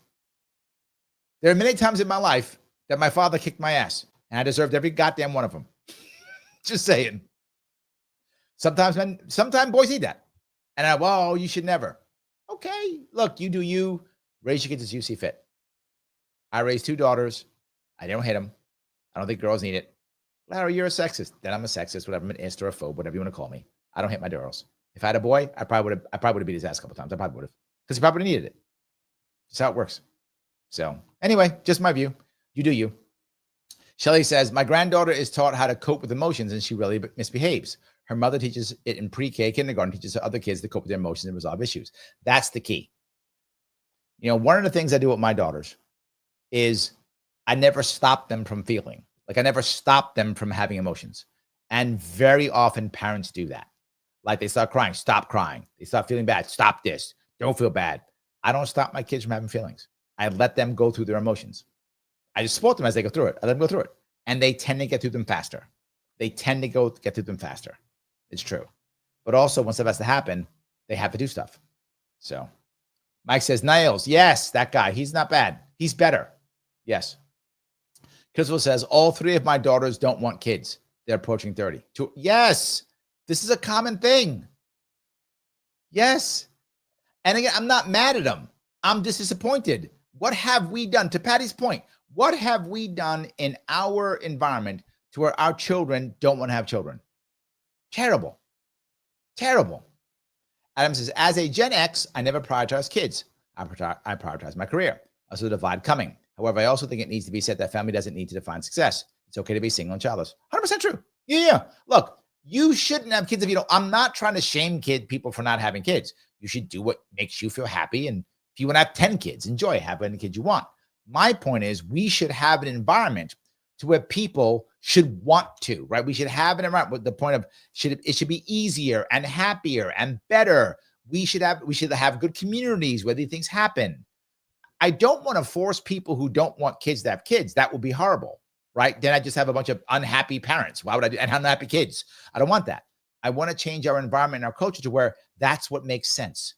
There are many times in my life that my father kicked my ass, and I deserved every goddamn one of them. Just saying. Sometimes boys need that. And well, you should never. Okay, look, you do you. Raise your kids as you see fit. I raised 2 daughters. I don't hit them. I don't think girls need it. Larry, you're a sexist. Then I'm a sexist, whatever, I'm an ist or a phobe, whatever you want to call me. I don't hit my girls. If I had a boy, I probably would have beat his ass a couple times. I probably would have. Because he probably needed it. That's how it works. So anyway, just my view. You do you. Shelly says, my granddaughter is taught how to cope with emotions and she really misbehaves. Her mother teaches it in pre-K, kindergarten, teaches other kids to cope with their emotions and resolve issues. That's the key. You know, one of the things I do with my daughters is I never stop them from feeling. Like I never stop them from having emotions. And very often parents do that. Like they start crying, stop crying. They start feeling bad, stop this. Don't feel bad. I don't stop my kids from having feelings. I let them go through their emotions. I just support them as they go through it. I let them go through it. And they tend to get through them faster. Get through them faster. It's true. But also, when stuff has to happen, they have to do stuff. So Mike says, Niles, yes, that guy. He's not bad. He's better. Yes. Crystal says, all 3 of my daughters don't want kids. They're approaching 30. Yes. This is a common thing. Yes. And again, I'm not mad at them. I'm just disappointed. What have we done? To Patty's point, what have we done in our environment to where our children don't want to have children? Terrible. Terrible. Adam says, as a Gen X, I never prioritize kids. I prioritize my career. I saw the divide coming. However, I also think it needs to be said that family doesn't need to define success. It's okay to be single and childless. 100% true. Yeah. Look, you shouldn't have kids if you don't. I'm not trying to shame people for not having kids. You should do what makes you feel happy. And if you want to have 10 kids, enjoy having the kids you want. My point is we should have an environment to where people should want to, right? We should have an environment with the point of it should be easier and happier and better. We should have good communities where these things happen. I don't want to force people who don't want kids to have kids. That would be horrible, right? Then I just have a bunch of unhappy parents. Why would I do? And unhappy kids. I don't want that. I want to change our environment and our culture to where that's what makes sense,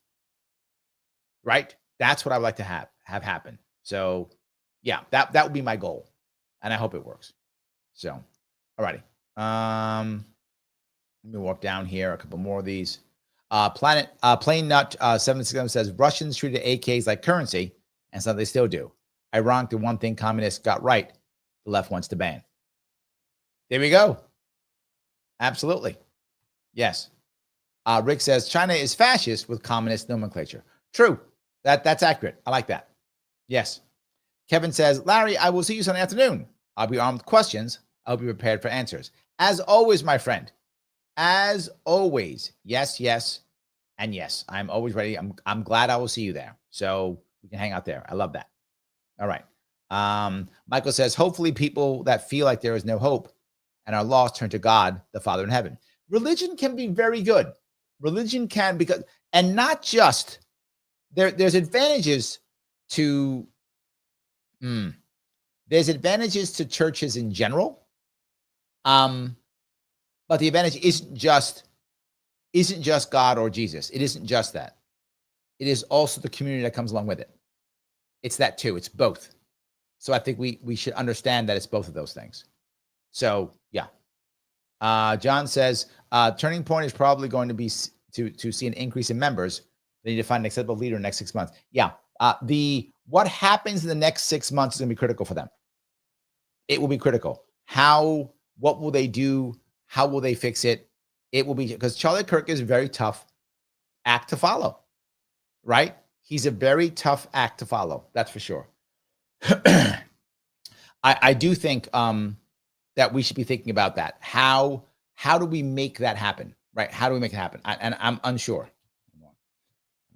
right? That's what I would like to have happen. So yeah, that would be my goal. And I hope it works. So, all righty. Let me walk down here. A couple more of these. Plain Nut 767 says Russians treated AKs like currency, and so they still do. Ironic, the one thing communists got right, the left wants to ban. There we go. Absolutely. Yes. Rick says China is fascist with communist nomenclature. True. That's accurate. I like that. Yes. Kevin says, Larry, I will see you Sunday afternoon. I'll be armed with questions. I'll be prepared for answers. As always, my friend. As always. Yes, yes, and yes. I'm always ready. I'm glad I will see you there. So we can hang out there. I love that. All right. Michael says, hopefully people that feel like there is no hope and are lost turn to God, the Father in heaven. Religion can be very good. Religion can, because, and not just, there's advantages to, there's advantages to churches in general. But the advantage isn't just God or Jesus. It isn't just that. It is also the community that comes along with it. It's that too. It's both. So I think we should understand that it's both of those things. So yeah. John says, turning point is probably going to be to see an increase in members. They need to find an acceptable leader in the next 6 months. Yeah. What happens in the next 6 months is going to be critical for them. It will be critical. What will they do? How will they fix it? It will be, because Charlie Kirk is a very tough act to follow, right? He's a very tough act to follow. That's for sure. I I do think that we should be thinking about that. How do we make that happen? Right? How do we make it happen? And I'm unsure. Let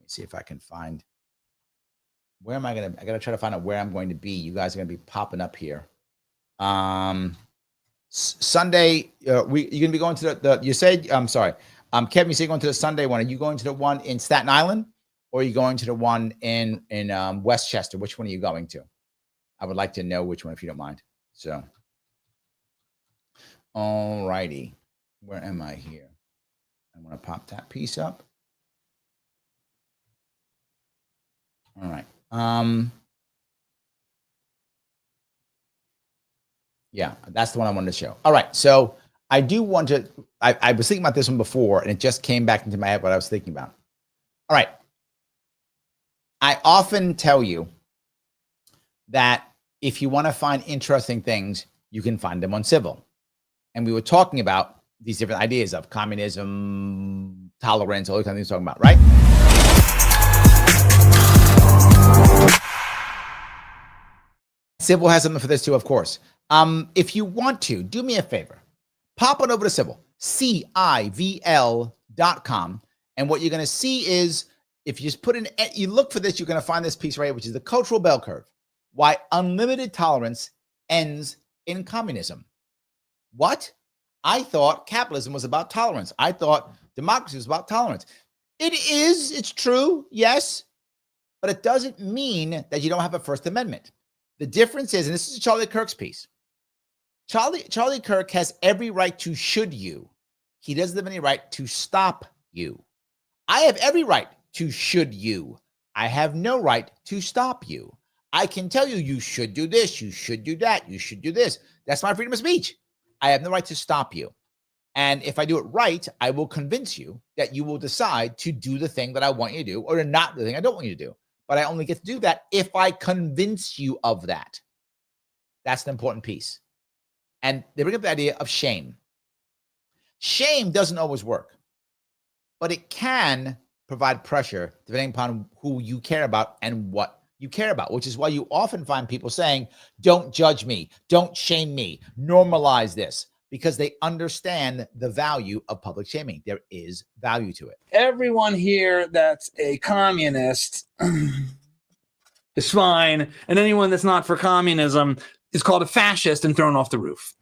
me see if I can find. Where am I gonna? I gotta try to find out where I'm going to be. You guys are gonna be popping up here. Sunday, you're gonna be going to the. You said, I'm sorry, Kevin. You say you're going to the Sunday one. Are you going to the one in Staten Island, or are you going to the one in Westchester? Which one are you going to? I would like to know which one, if you don't mind. So, all righty, where am I here? I'm gonna pop that piece up. All right. Yeah, that's the one I wanted to show. All right. So I do want to, I was thinking about this one before, and it just came back into my head what I was thinking about. All right. I often tell you that if you want to find interesting things, you can find them on Civil. And we were talking about these different ideas of communism, tolerance, all the kind of things we're talking about, right? Civil has something for this too, of course. If you want to, do me a favor. Pop on over to Civil, CIVL.com. And what you're going to see is, if you just put in, you look for this, you're going to find this piece right here, which is the cultural bell curve. Why unlimited tolerance ends in communism. What? I thought capitalism was about tolerance. I thought democracy was about tolerance. It is, it's true, yes, but it doesn't mean that you don't have a First Amendment. The difference is, and this is Charlie Kirk's piece, Charlie Kirk has every right to should you. He doesn't have any right to stop you. I have every right to should you. I have no right to stop you. I can tell you, you should do this, you should do that, you should do this. That's my freedom of speech. I have no right to stop you. And if I do it right, I will convince you that you will decide to do the thing that I want you to do, or to not do the thing I don't want you to do. But I only get to do that if I convince you of that. That's an important piece. And they bring up the idea of shame. Shame doesn't always work, but it can provide pressure depending upon who you care about and what you care about, which is why you often find people saying, don't judge me, don't shame me, normalize this, because they understand the value of public shaming. There is value to it. Everyone here that's a communist is fine, and anyone that's not for communism is called a fascist and thrown off the roof.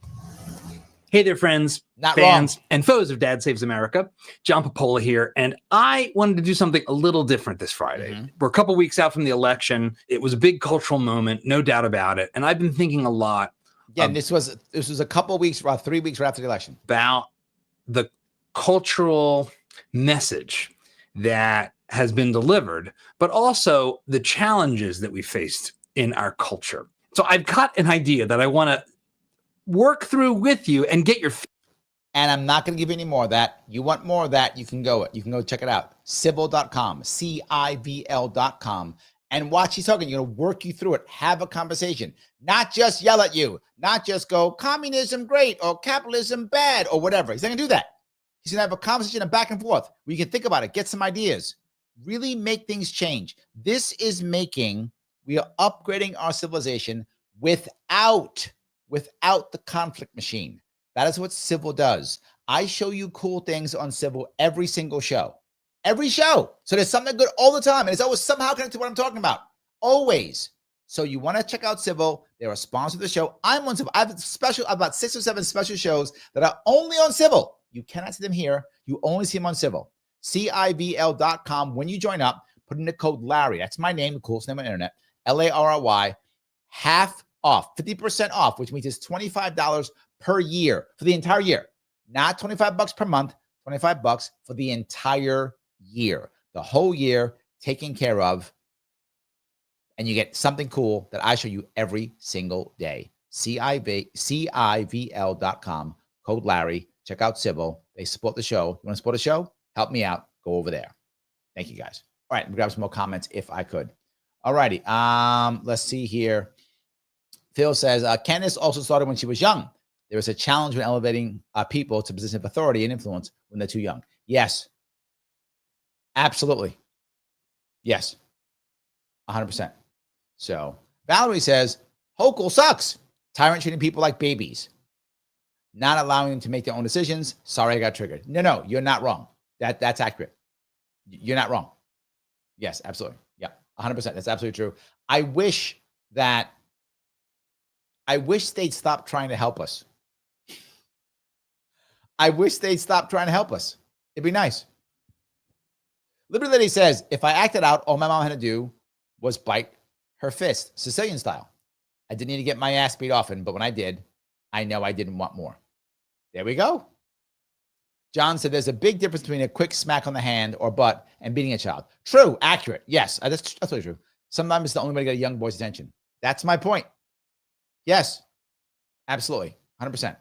Hey there, friends, fans, and foes of Dad Saves America. John Popola here, and I wanted to do something a little different this Friday. We're a couple weeks out from the election. It was a big cultural moment, no doubt about it, and I've been thinking a lot. Yeah, and this was a couple of weeks, about 3 weeks right after the election. About the cultural message that has been delivered, but also the challenges that we faced in our culture. So I've got an idea that I want to work through with you and get your. And I'm not going to give you any more of that. You want more of that, you can go check it out. Civil.com, CIVL.com. And watch, he's talking, you're going to work you through it. Have a conversation. Not just yell at you. Not just go, communism great, or capitalism bad, or whatever. He's not going to do that. He's going to have a conversation and back and forth where you can think about it, get some ideas, really make things change. This is we are upgrading our civilization without the conflict machine. That is what Civil does. I show you cool things on Civil every single show. Every show. So there's something good all the time. And it's always somehow connected to what I'm talking about. Always. So you want to check out Civil. They're a sponsor of the show. I'm on Civil. I have about 6 or 7 special shows that are only on Civil. You cannot see them here. You only see them on Civil. CIVL.com. When you join up, put in the code Larry. That's my name, the coolest name on the internet. LARRY. Half off, 50% off, which means it's $25 per year for the entire year. Not $25 per month, $25 for the entire year. The whole year taken care of. And you get something cool that I show you every single day. CIVL.com, code Larry. Check out Civil. They support the show. You want to support the show? Help me out. Go over there. Thank you, guys. All right, we'll grab some more comments if I could. All righty. Let's see here. Phil says, Candace also started when she was young. There is a challenge when elevating people to position of authority and influence when they're too young. Yes. Absolutely. Yes. 100%. So Valerie says, Hochul sucks. Tyrant treating people like babies. Not allowing them to make their own decisions. Sorry, I got triggered. No, you're not wrong. That's accurate. You're not wrong. Yes, absolutely. Yeah, 100%. That's absolutely true. I wish they'd stop trying to help us. I wish they'd stop trying to help us. It'd be nice. Liberty Lady says, if I acted out, all my mom had to do was bite her fist, Sicilian style. I didn't need to get my ass beat often, but when I did, I know I didn't want more. There we go. John said there's a big difference between a quick smack on the hand or butt and beating a child. True, accurate. Yes, that's totally true. Sometimes it's the only way to get a young boy's attention. That's my point. Yes, absolutely, 100%.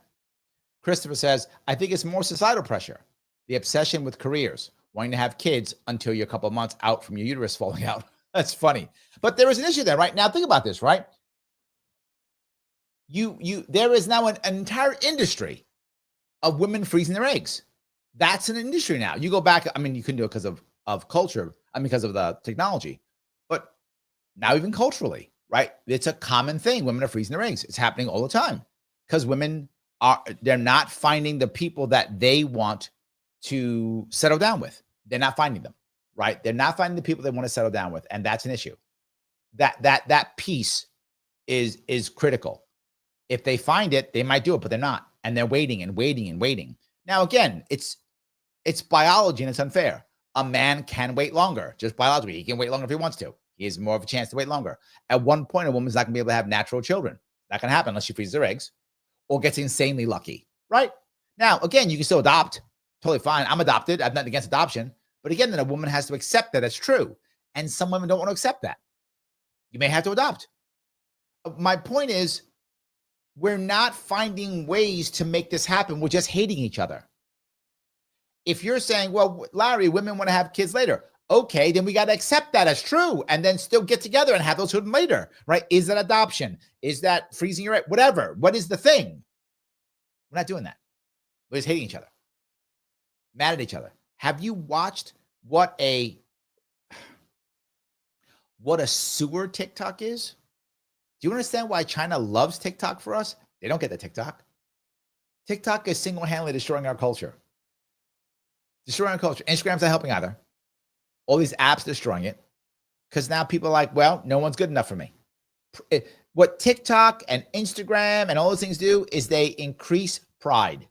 Christopher says, I think it's more societal pressure. The obsession with careers, wanting to have kids until you're a couple of months out from your uterus falling out. That's funny. But there is an issue there right now. Think about this, right? There is now an entire industry of women freezing their eggs. That's an industry now. You go back, I mean, you can do it because of culture, because of the technology, but now even culturally, right? It's a common thing. Women are freezing their eggs. It's happening all the time because they're not finding the people that they want to settle down with. They're not finding them, right? They're not finding the people they want to settle down with. And that's an issue. That piece is critical. If they find it, they might do it, but they're not. And they're waiting and waiting and waiting. Now, again, it's biology and it's unfair. A man can wait longer, just biologically. He can wait longer if he wants to. He has more of a chance to wait longer. At one point, a woman's not going to be able to have natural children. That can happen unless she freezes her eggs or gets insanely lucky, right? Now, again, you can still adopt. Totally fine. I'm adopted. I'm not against adoption. But again, then a woman has to accept that it's true. And some women don't want to accept that. You may have to adopt. My point is, we're not finding ways to make this happen. We're just hating each other. If you're saying, well, Larry, women want to have kids later. Okay, then we got to accept that as true and then still get together and have those children later, right? Is that adoption? Is that freezing your egg? Whatever. What is the thing? We're not doing that. We're just hating each other. Mad at each other. Have you watched what a sewer TikTok is? Do you understand why China loves TikTok for us? They don't get the TikTok. TikTok is single-handedly destroying our culture. Destroying our culture. Instagram's not helping either. All these apps destroying it. Because now people are like, well, no one's good enough for me. What TikTok and Instagram and all those things do is they increase pride.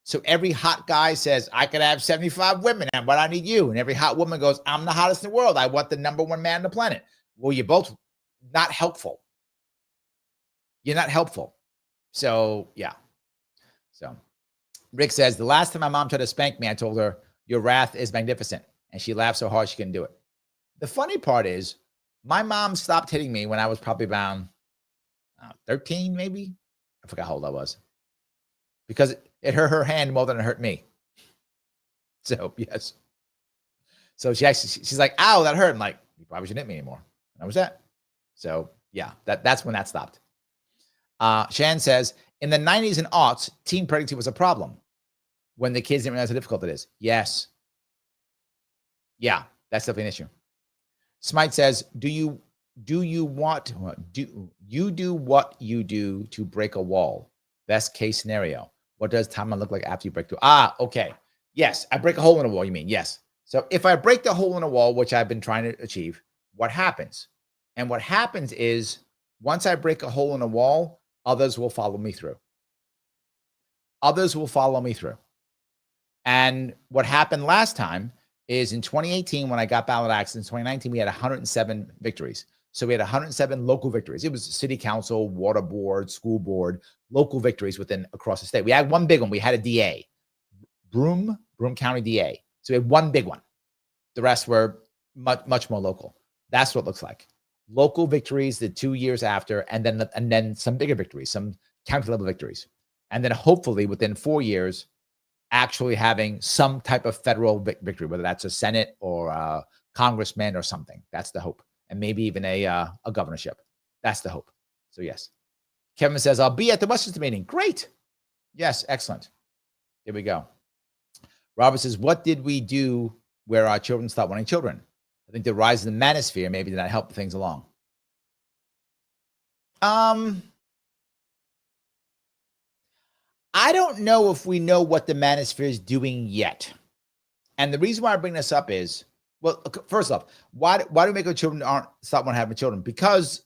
So every hot guy says, I could have 75 women, and but I need you. And every hot woman goes, I'm the hottest in the world. I want the number one man on the planet. Well, you're both not helpful. You're not helpful. So, yeah. So, Rick says, the last time my mom tried to spank me, I told her, your wrath is magnificent. And she laughed so hard she couldn't do it. The funny part is, my mom stopped hitting me when I was probably about 13, maybe. I forgot how old I was. Because it hurt her hand more than it hurt me. So, yes. So she's like, ow, that hurt. I'm like, you probably shouldn't hit me anymore. And that was that. So, yeah, that's when that stopped. Shan says, in the 90s and aughts, teen pregnancy was a problem when the kids didn't realize how difficult it is. Yes. Yeah, that's definitely an issue. Smite says, do you do what you do to break a wall? Best case scenario. What does timeline look like after you break through? Okay. Yes, I break a hole in a wall, you mean? Yes. So if I break the hole in a wall, which I've been trying to achieve, what happens? And what happens is, once I break a hole in a wall, others will follow me through. Others will follow me through. And what happened last time is in 2018, when I got ballot access, in 2019, we had 107 victories. So we had 107 local victories. It was city council, water board, school board, local victories across the state. We had one big one. We had a DA, Broome County DA. So we had one big one. The rest were much more local. That's what it looks like. Local victories the 2 years after, and then some bigger victories, some county level victories. And then hopefully within 4 years, actually having some type of federal victory, whether that's a Senate or a congressman or something. That's the hope. And maybe even a governorship. That's the hope. So yes. Kevin says, I'll be at the Westminster meeting. Great. Yes, excellent. Here we go. Robert says, what did we do where our children stopped wanting children? I think the rise of the manosphere maybe did not help things along. I don't know if we know what the manosphere is doing yet. And the reason why I bring this up is, well, first off, why do we make our children stop wanting to have children? Because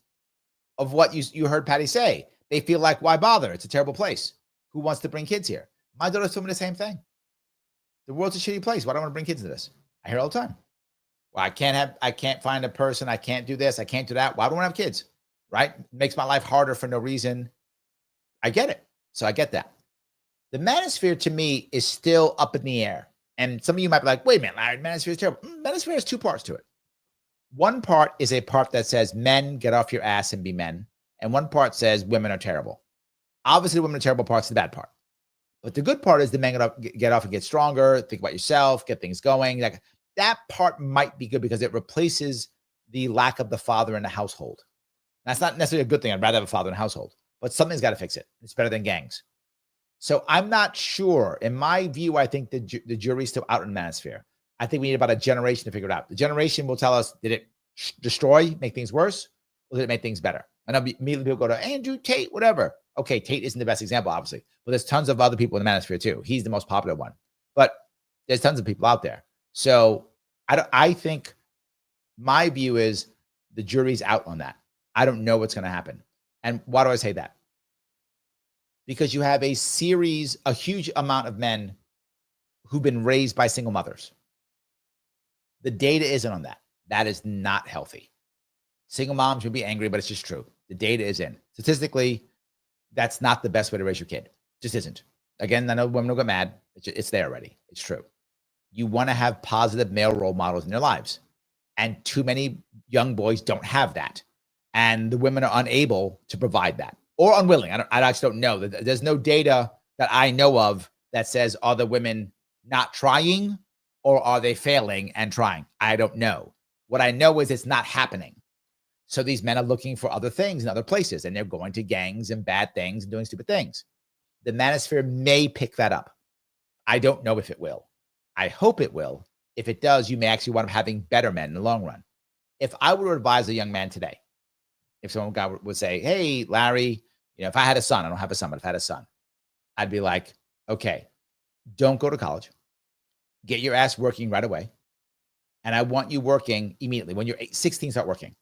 of what you heard Patty say. They feel like, why bother? It's a terrible place. Who wants to bring kids here? My daughter told me the same thing. The world's a shitty place. Why do I want to bring kids into this? I hear it all the time. Well, I can't find a person. I can't do this. I can't do that. Why do I want to have kids? Right? It makes my life harder for no reason. I get it. So I get that. The manosphere to me is still up in the air. And some of you might be like, wait a minute, Larry, manosphere is terrible. Manosphere has two parts to it. One part is a part that says men get off your ass and be men. And one part says women are terrible. Obviously, the women are terrible part's the bad part. But the good part is the men get off and get stronger, think about yourself, get things going. Like that part might be good because it replaces the lack of the father in the household. That's not necessarily a good thing. I'd rather have a father in the household, but something's got to fix it. It's better than gangs. So I'm not sure. In my view, I think the jury's still out in the manosphere. I think we need about a generation to figure it out. The generation will tell us, did it destroy, make things worse, or did it make things better? And immediately people go to Andrew Tate, whatever. Okay, Tate isn't the best example, obviously, but there's tons of other people in the manosphere too. He's the most popular one, but there's tons of people out there. So I think my view is the jury's out on that. I don't know what's going to happen. And why do I say that? Because you have a huge amount of men who've been raised by single mothers. The data isn't on that. That is not healthy. Single moms would be angry, but it's just true. The data is in. Statistically, that's not the best way to raise your kid. Just isn't. Again, I know women will get mad. It's there already. It's true. You want to have positive male role models in your lives. And too many young boys don't have that. And the women are unable to provide that or unwilling. I actually don't know. There's no data that I know of that says, are the women not trying or are they failing and trying? I don't know. What I know is it's not happening. So these men are looking for other things in other places, and they're going to gangs and bad things and doing stupid things. The manosphere may pick that up. I don't know if it will. I hope it will. If it does, you may actually wind up having better men in the long run. If I were to advise a young man today, if someone would say, hey, Larry, if I had a son, I don't have a son, but if I had a son, I'd be like, okay, don't go to college. Get your ass working right away. And I want you working immediately. When you're 16, start working.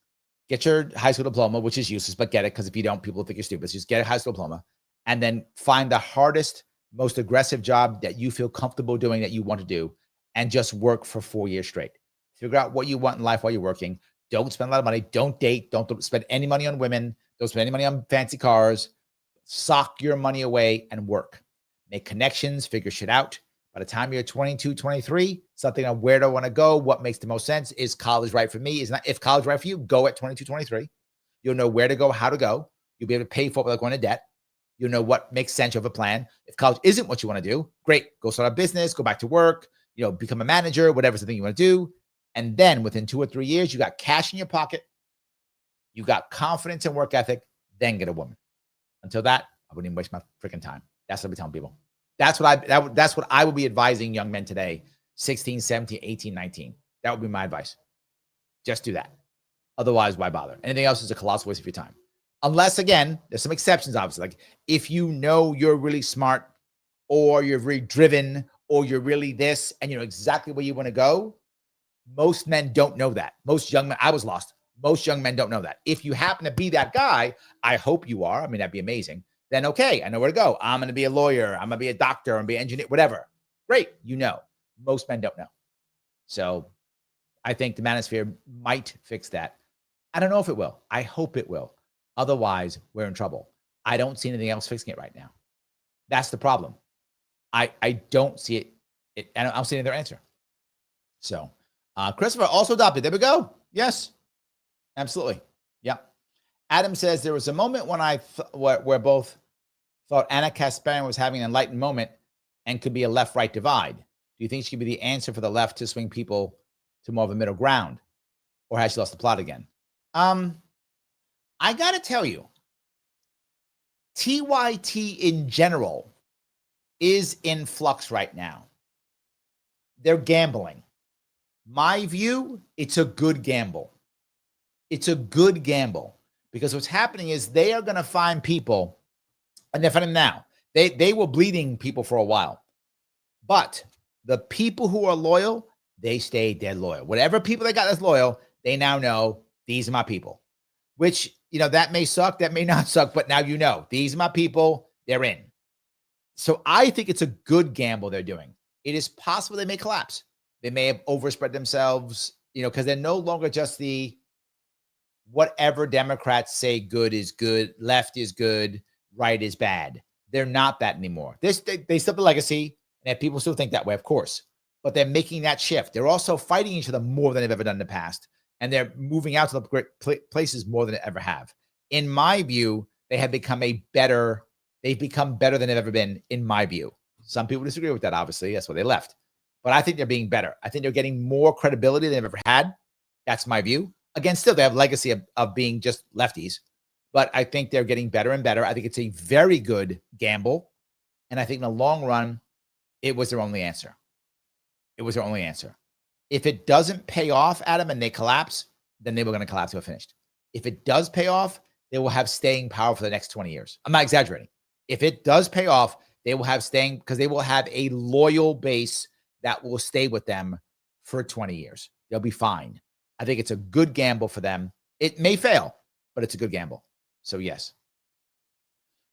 Get your high school diploma, which is useless, but get it, because if you don't, people will think you're stupid. So just get a high school diploma and then find the hardest, most aggressive job that you feel comfortable doing, that you want to do, and just work for 4 years straight. Figure out what you want in life while you're working. Don't spend a lot of money. Don't date. Don't spend any money on women. Don't spend any money on fancy cars. Sock your money away and work. Make connections, figure shit out. By the time you're 22, 23, something on where do I want to go? What makes the most sense? Is college right for me? Is not. If college right for you, go at 22, 23. You'll know where to go, how to go. You'll be able to pay for it without going into debt. You'll know what makes sense. You have a plan. If college isn't what you want to do, great. Go start a business, go back to work, become a manager, whatever's the thing you want to do. And then within 2 or 3 years, you got cash in your pocket. You got confidence and work ethic, then get a woman. Until that, I wouldn't even waste my freaking time. That's what I'll be telling people. That's what I would be advising young men today, 16, 17, 18, 19. That would be my advice. Just do that. Otherwise, why bother? Anything else is a colossal waste of your time. Unless, again, there's some exceptions, obviously. Like if you know you're really smart or you're really driven or you're really this and you know exactly where you want to go, most men don't know that. Most young men, I was lost. Most young men don't know that. If you happen to be that guy, I hope you are. I mean, that'd be amazing. Then, okay, I know where to go. I'm going to be a lawyer. I'm going to be a doctor. I'm going to be an engineer, whatever. Great. Most men don't know. So I think the manosphere might fix that. I don't know if it will. I hope it will. Otherwise, we're in trouble. I don't see anything else fixing it right now. That's the problem. I don't see it. I don't see any other answer. So Christopher also adopted. There we go. Yes, absolutely. Yeah. Adam says there was a moment when where both thought Anna Kasparian was having an enlightened moment and could be a left-right divide. Do you think she could be the answer for the left to swing people to more of a middle ground, or has she lost the plot again? I got to tell you, TYT in general is in flux right now. They're gambling. My view, it's a good gamble. It's a good gamble because what's happening is they are going to find people, and they're finding now. They were bleeding people for a while. But the people who are loyal, they stay dead loyal. Whatever people they got that's loyal, they now know these are my people. Which, that may suck, that may not suck, but now you know. These are my people, they're in. So I think it's a good gamble they're doing. It is possible they may collapse. They may have overspread themselves, because they're no longer just the whatever Democrats say good is good, left is good, right is bad. They're not that anymore. They still have the legacy, and people still think that way, of course. But they're making that shift. They're also fighting each other more than they've ever done in the past. And they're moving out to the great places more than they ever have. In my view, they've become better than they've ever been, in my view. Some people disagree with that, obviously. That's why they left. But I think they're being better. I think they're getting more credibility than they've ever had. That's my view. Again, still, they have legacy of being just lefties. But I think they're getting better and better. I think it's a very good gamble. And I think in the long run, it was their only answer. It was their only answer. If it doesn't pay off, Adam, and they collapse, then they were going to collapse till finished. If it does pay off, they will have staying power for the next 20 years. I'm not exaggerating. If it does pay off, they will have staying, because they will have a loyal base that will stay with them for 20 years. They'll be fine. I think it's a good gamble for them. It may fail, but it's a good gamble. So yes.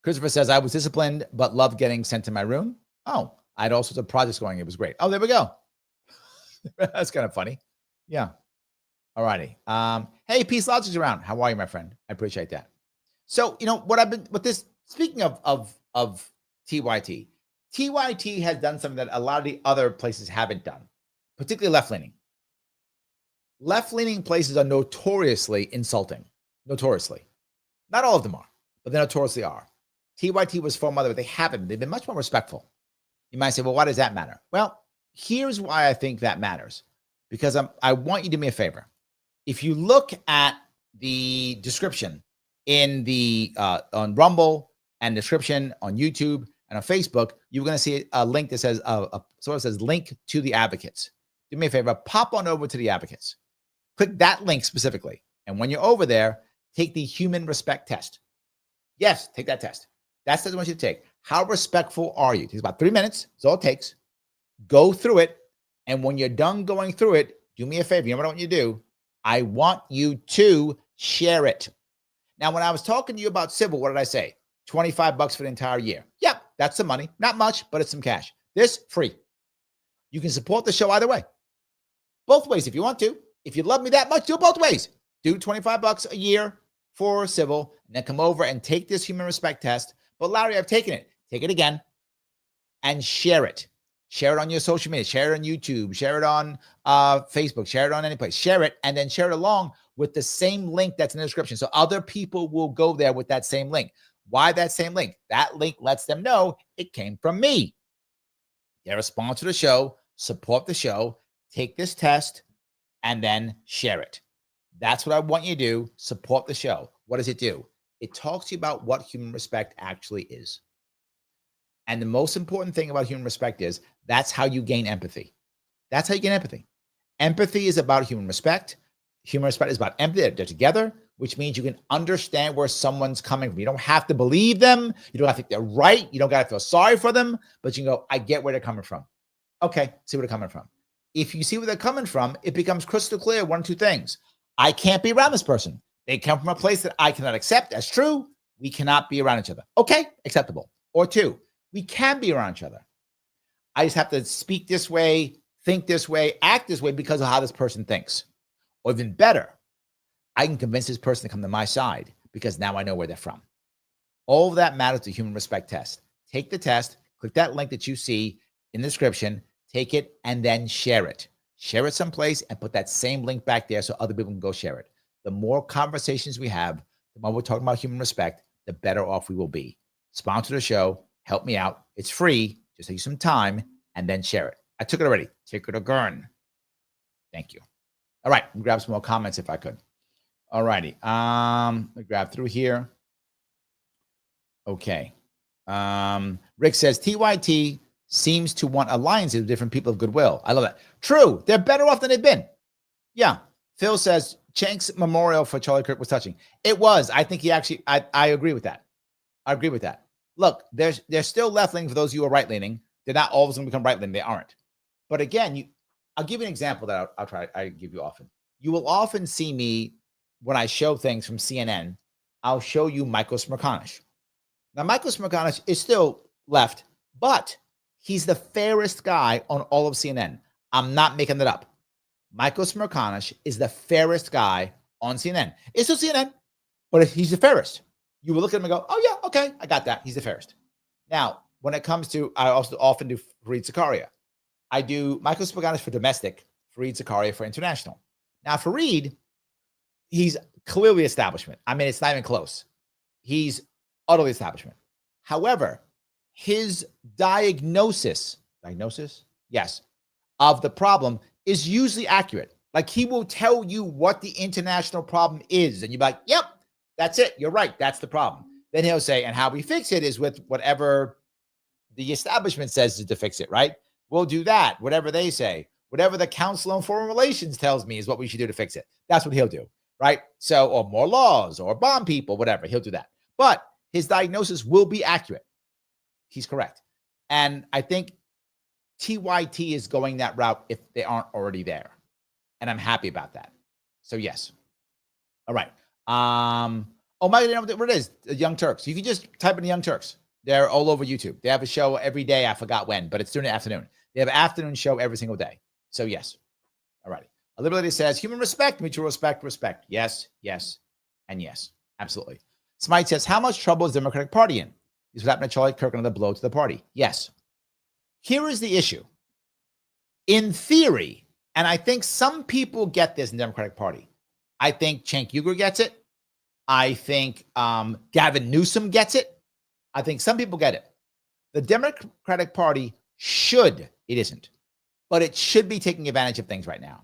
Christopher says, I was disciplined, but loved getting sent to my room. Oh, I had all sorts of projects going. It was great. Oh, there we go. That's kind of funny. Yeah. All righty. Hey, Peace Logic's around. How are you, my friend? I appreciate that. So, speaking of TYT, TYT has done something that a lot of the other places haven't done, particularly left-leaning. Left-leaning places are notoriously insulting. Notoriously. Not all of them are, but they notoriously are. TYT was formed by them, but they haven't. They've been much more respectful. You might say, well, why does that matter? Well, here's why I think that matters. Because I want you to do me a favor. If you look at the description in the on Rumble and description on YouTube and on Facebook, you're going to see a link that says link to the advocates. Do me a favor, pop on over to the advocates. Click that link specifically. And when you're over there, take the human respect test. Yes, take that test. That's what I want you to take. How respectful are you? It takes about 3 minutes. That's all it takes. Go through it. And when you're done going through it, do me a favor. You know what I want you to do? I want you to share it. Now, when I was talking to you about civil, what did I say? $25 for the entire year. Yep, that's some money. Not much, but it's some cash. This, free. You can support the show either way. Both ways if you want to. If you love me that much, do it both ways. Do $25 a year for civil, and then come over and take this human respect test. But Larry, I've taken it. Take it again and share it. Share it on your social media. Share it on YouTube. Share it on Facebook. Share it on any place. Share it, and then share it along with the same link that's in the description. So other people will go there with that same link. Why that same link? That link lets them know it came from me. They're a sponsor of the show. Support the show. Take this test, and then share it. That's what I want you to do. Support the show. What does it do? It talks to you about what human respect actually is. And the most important thing about human respect is that's how you gain empathy. That's how you gain empathy. Empathy is about human respect. Human respect is about empathy. They're together, which means you can understand where someone's coming from. You don't have to believe them. You don't have to think they're right. You don't got to feel sorry for them, but you can go, I get where they're coming from. Okay, see where they're coming from. If you see where they're coming from, it becomes crystal clear, one of two things. I can't be around this person. They come from a place that I cannot accept. That's true. We cannot be around each other. Okay, acceptable. Or two, we can be around each other. I just have to speak this way, think this way, act this way because of how this person thinks. Or even better, I can convince this person to come to my side because now I know where they're from. All of that matters to human respect test. Take the test, click that link that you see in the description, take it, and then share it. Share it someplace and put that same link back there so other people can go share it. The more conversations we have, the more we're talking about human respect, the better off we will be. Sponsor the show. Help me out. It's free. Just take some time and then share it. I took it already. Take it again. Thank you. All right. Let me grab some more comments if I could. All righty. Let me grab through here. Okay. Rick says, TYT seems to want alliances with different people of goodwill. I love that. True. They're better off than they've been. Yeah. Phil says, Chank's memorial for Charlie Kirk was touching. It was. I think he actually, I agree with that. I agree with that. look, there's still left leaning for those of you who are right leaning. They're not always going to become right leaning. They aren't. But again, I'll give you an example that I give you often. You will often see me when I show things from CNN. I'll show you Michael Smerconish. Now, Michael Smerconish is still left, but he's the fairest guy on all of CNN. I'm not making that up. Michael Smerconish is the fairest guy on CNN. It's still CNN, but he's the fairest. You will look at him and go, oh, yeah, okay, I got that. He's the fairest. Now, when it comes to, I also often do Fareed Zakaria. I do Michael Smerconish for domestic, Fareed Zakaria for international. Now, Fareed, he's clearly establishment. I mean, it's not even close. He's utterly establishment. However, his diagnosis, yes, of the problem is usually accurate. Like, he will tell you what the international problem is, and you're like, yep, that's it. You're right. That's the problem. Then he'll say, and how we fix it is with whatever the establishment says is to fix it, right? We'll do that, whatever they say. Whatever the Council on Foreign Relations tells me is what we should do to fix it. That's what he'll do, right? So, or more laws, or bomb people, whatever. He'll do that. But his diagnosis will be accurate. He's correct. And I think TYT is going that route if they aren't already there. And I'm happy about that. So, yes. All right. Oh, my, you know what it is? The Young Turks. You can just type in the Young Turks. They're all over YouTube. They have a show every day. I forgot when, but it's during the afternoon. They have an afternoon show every single day. So, yes. All righty. A liberal lady says, human respect, mutual respect, respect. Yes, yes, and yes. Absolutely. Smite says, how much trouble is the Democratic Party in? Is what happened to Charlie Kirk, another blow to the party? Yes. Here is the issue. In theory, and I think some people get this in the Democratic Party. I think Cenk Uygur gets it. I think Gavin Newsom gets it. I think some people get it. The Democratic Party should, it isn't, but it should be taking advantage of things right now.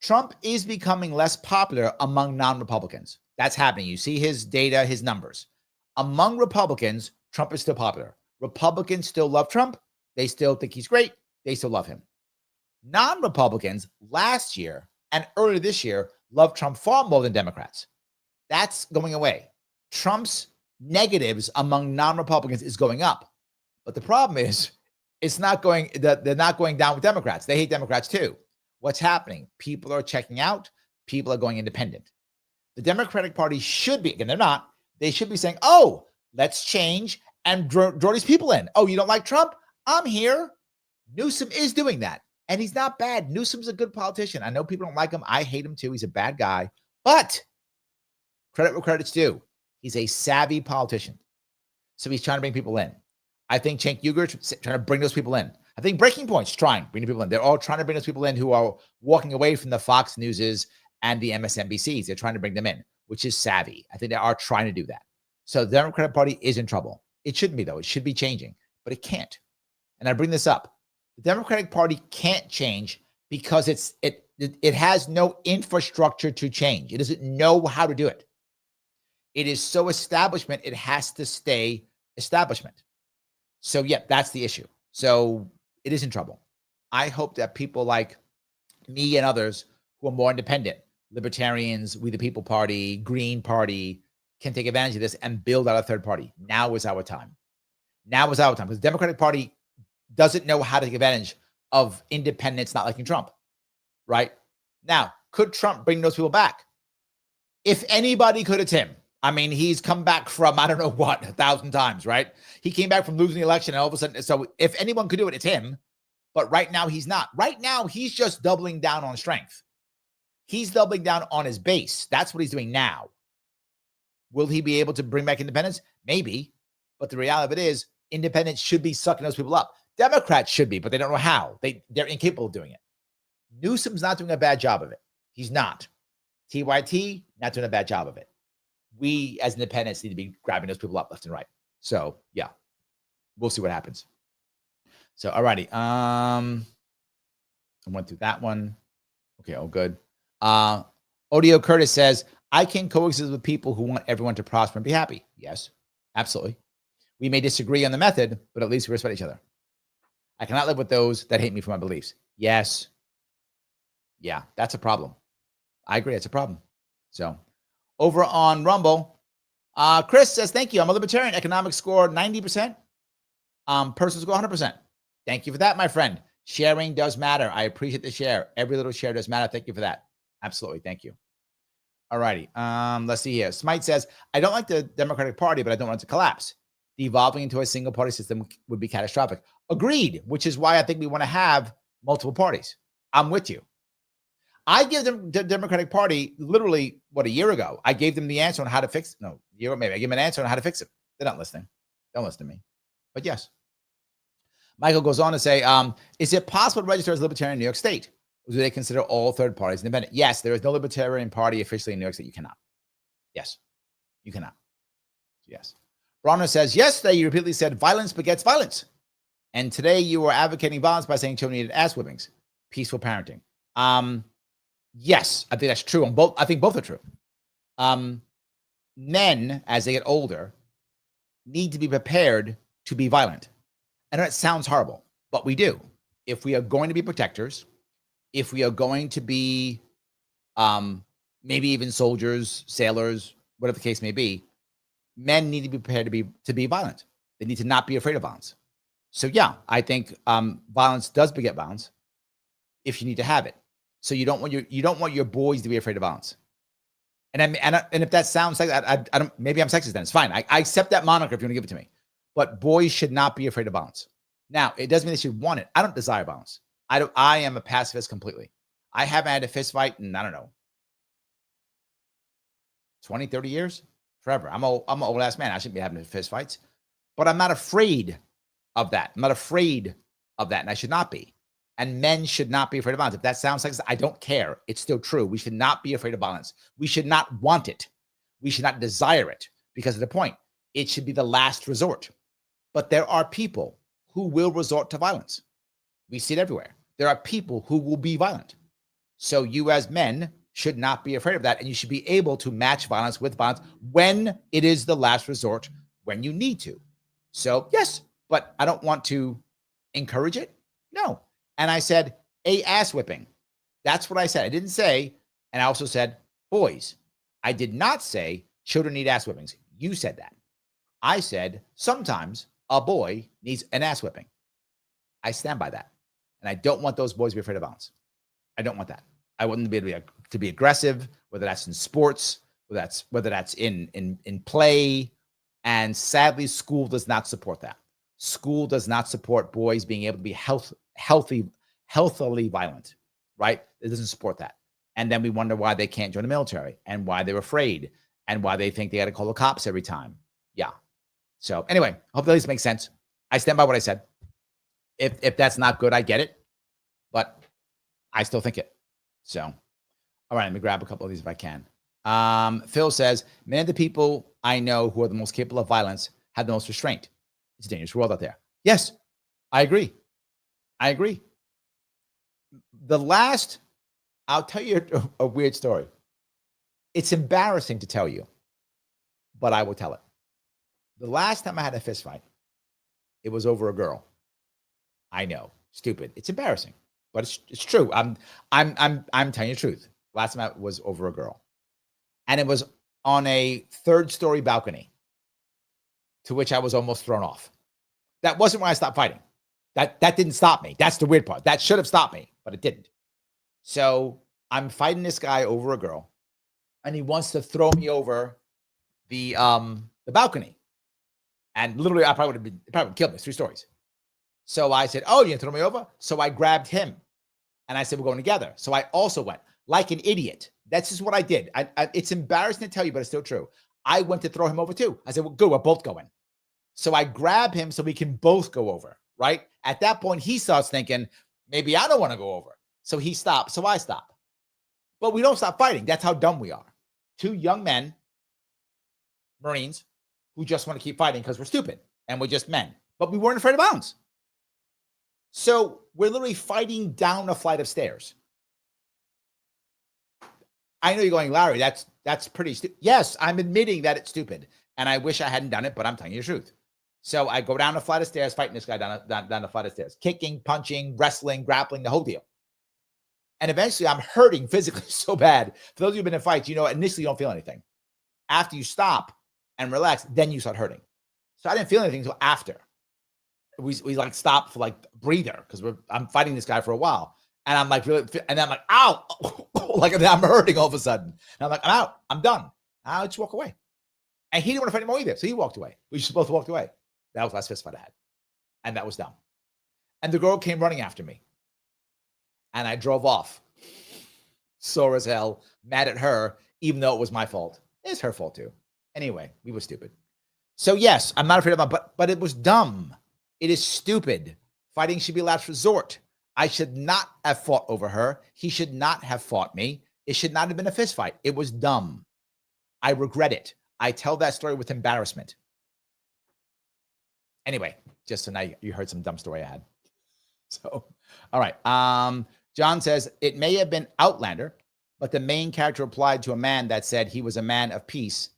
Trump is becoming less popular among non-Republicans. That's happening. You see his data, his numbers. Among Republicans, Trump is still popular. Republicans still love Trump. They still think he's great. They still love him. Non-Republicans last year and earlier this year loved Trump far more than Democrats. That's going away. Trump's negatives among non-Republicans is going up. But the problem is, they're not going down with Democrats. They hate Democrats too. What's happening? People are checking out. People are going independent. The Democratic Party should be, again, they're not, they should be saying, oh, let's change and draw these people in. Oh, you don't like Trump? I'm here. Newsom is doing that. And he's not bad. Newsom's a good politician. I know people don't like him. I hate him too. He's a bad guy. But credit where credit's due. He's a savvy politician. So he's trying to bring people in. I think Cenk Uygur trying to bring those people in. I think Breaking Point's trying to bring people in. They're all trying to bring those people in who are walking away from the Fox Newses and the MSNBCs. They're trying to bring them in, which is savvy. I think they are trying to do that. So the Democratic Party is in trouble. It shouldn't be, though. It should be changing, but it can't. And I bring this up. The Democratic Party can't change because it has no infrastructure to change. It doesn't know how to do it. It is so establishment, it has to stay establishment. So, yeah, that's the issue. So it is in trouble. I hope that people like me and others who are more independent, libertarians, We the People Party, Green Party, can take advantage of this and build out a third party. Now is our time. Now is our time. Because the Democratic Party doesn't know how to take advantage of independents not liking Trump, right? Now, could Trump bring those people back? If anybody could, it's him. I mean, he's come back from, I don't know what, 1,000 times, right? He came back from losing the election and all of a sudden, so if anyone could do it, it's him. But right now, he's not. Right now, he's just doubling down on strength. He's doubling down on his base. That's what he's doing now. Will he be able to bring back independence? Maybe. But the reality of it is, independents should be sucking those people up. Democrats should be, but they don't know how. They're incapable of doing it. Newsom's not doing a bad job of it. He's not. TYT, not doing a bad job of it. We, as independents, need to be grabbing those people up left and right. So, yeah, we'll see what happens. So, all righty. I went through that one. Okay, all good. Odio Curtis says, I can coexist with people who want everyone to prosper and be happy. Yes, absolutely. We may disagree on the method, but at least we respect each other. I cannot live with those that hate me for my beliefs. Yes. Yeah, that's a problem. I agree. That's a problem. So over on Rumble, Chris says, thank you. I'm a libertarian. Economic score 90%. Personal score 100%. Thank you for that, my friend. Sharing does matter. I appreciate the share. Every little share does matter. Thank you for that. Absolutely. Thank you. All righty. Let's see here. Smite says, I don't like the Democratic Party, but I don't want it to collapse. Devolving into a single party system would be catastrophic. Agreed, which is why I think we want to have multiple parties. I'm with you. I give them the Democratic Party literally, a year ago, I gave them the answer on how to fix it. No, a year ago, maybe I gave them an answer on how to fix it. They're not listening. Don't listen to me. But yes. Michael goes on to say, is it possible to register as libertarian in New York State? Or do they consider all third parties independent? Yes, there is no libertarian party officially in New York State. You cannot. Yes, you cannot. Yes. Bronner says, yesterday you repeatedly said violence begets violence. And today you were advocating violence by saying children needed ass whippings. Peaceful parenting. Yes, I think that's true. I think both are true. Men, as they get older, need to be prepared to be violent. I know it sounds horrible, but we do. If we are going to be protectors, if we are going to be maybe even soldiers, sailors, whatever the case may be, men need to be prepared to be violent. They need to not be afraid of violence. So yeah, I think violence does beget violence if you need to have it. So you don't want your boys to be afraid of violence. And if that sounds like I don't, maybe I'm sexist then. It's fine. I accept that moniker if you want to give it to me. But boys should not be afraid of violence. Now, it doesn't mean they should want it. I don't desire violence. I am a pacifist completely. I haven't had a fist fight in, I don't know, 20, 30 years, forever. I'm an old ass man. I shouldn't be having fist fights, but I'm not afraid of that. I'm not afraid of that. And I should not be. And men should not be afraid of violence. If that sounds like I don't care, it's still true. We should not be afraid of violence. We should not want it. We should not desire it because of the point. It should be the last resort. But there are people who will resort to violence. We see it everywhere. There are people who will be violent. So you as men should not be afraid of that. And you should be able to match violence with violence when it is the last resort, when you need to. So yes, but I don't want to encourage it. No. And I said, a ass whipping. That's what I said. I didn't say, and I also said, boys. I did not say children need ass whippings. You said that. I said, sometimes a boy needs an ass whipping. I stand by that. And I don't want those boys to be afraid of violence. I don't want that. I wouldn't be able to be aggressive, whether that's in sports, whether that's in play. And sadly, school does not support that. School does not support boys being able to be healthily violent, right? It doesn't support that. And then we wonder why they can't join the military and why they're afraid and why they think they got to call the cops every time. Yeah. So anyway, I hope that at least makes sense. I stand by what I said. If that's not good, I get it, but I still think it. So, all right, let me grab a couple of these if I can. Phil says, many of the people I know who are the most capable of violence have the most restraint. It's a dangerous world out there. Yes, I agree. I'll tell you a weird story. It's embarrassing to tell you, but I will tell it. The last time I had a fist fight, it was over a girl. I know, stupid. It's embarrassing, but it's true. I'm telling you the truth. Last time I was over a girl, and it was on a 3rd-story balcony, to which I was almost thrown off. That wasn't when I stopped fighting. That didn't stop me. That's the weird part. That should have stopped me, but it didn't. So I'm fighting this guy over a girl, and he wants to throw me over the balcony. And literally, it probably would kill me. 3 stories. So I said, "Oh, you're gonna throw me over?" So I grabbed him, and I said, "We're going together." So I also went like an idiot. That's just what I did. It's embarrassing to tell you, but it's still true. I went to throw him over too. I said, "Well, good. We're both going." So I grab him so we can both go over. Right at that point, he starts thinking, maybe I don't want to go over. So he stops. So I stop. But we don't stop fighting. That's how dumb we are. 2 young men, Marines, who just want to keep fighting because we're stupid and we're just men. But we weren't afraid of violence. So we're literally fighting down a flight of stairs. I know you're going, Larry, that's pretty stupid. Yes, I'm admitting that it's stupid. And I wish I hadn't done it, but I'm telling you the truth. So I go down a flight of stairs, fighting this guy down the flight of stairs, kicking, punching, wrestling, grappling, the whole deal. And eventually I'm hurting physically so bad. For those of you who've been in fights, initially you don't feel anything. After you stop, and relax, then you start hurting. So I didn't feel anything until after. We like stopped for like breather because I'm fighting this guy for a while. And I'm like, really, and then I'm like, ow, like I'm hurting all of a sudden. And I'm like, I'm out, I'm done. I'll just walk away. And he didn't want to fight anymore either. So he walked away. We just both walked away. That was the last fist fight I had. And that was dumb. And the girl came running after me. And I drove off. Sore as hell, mad at her, even though it was my fault. It's her fault too. Anyway, we were stupid. So yes, I'm not afraid of that, but it was dumb. It is stupid. Fighting should be last resort. I should not have fought over her. He should not have fought me. It should not have been a fist fight. It was dumb. I regret it. I tell that story with embarrassment. Anyway, just so now you heard some dumb story I had. So, all right. John says, it may have been Outlander, but the main character replied to a man that said he was a man of peace,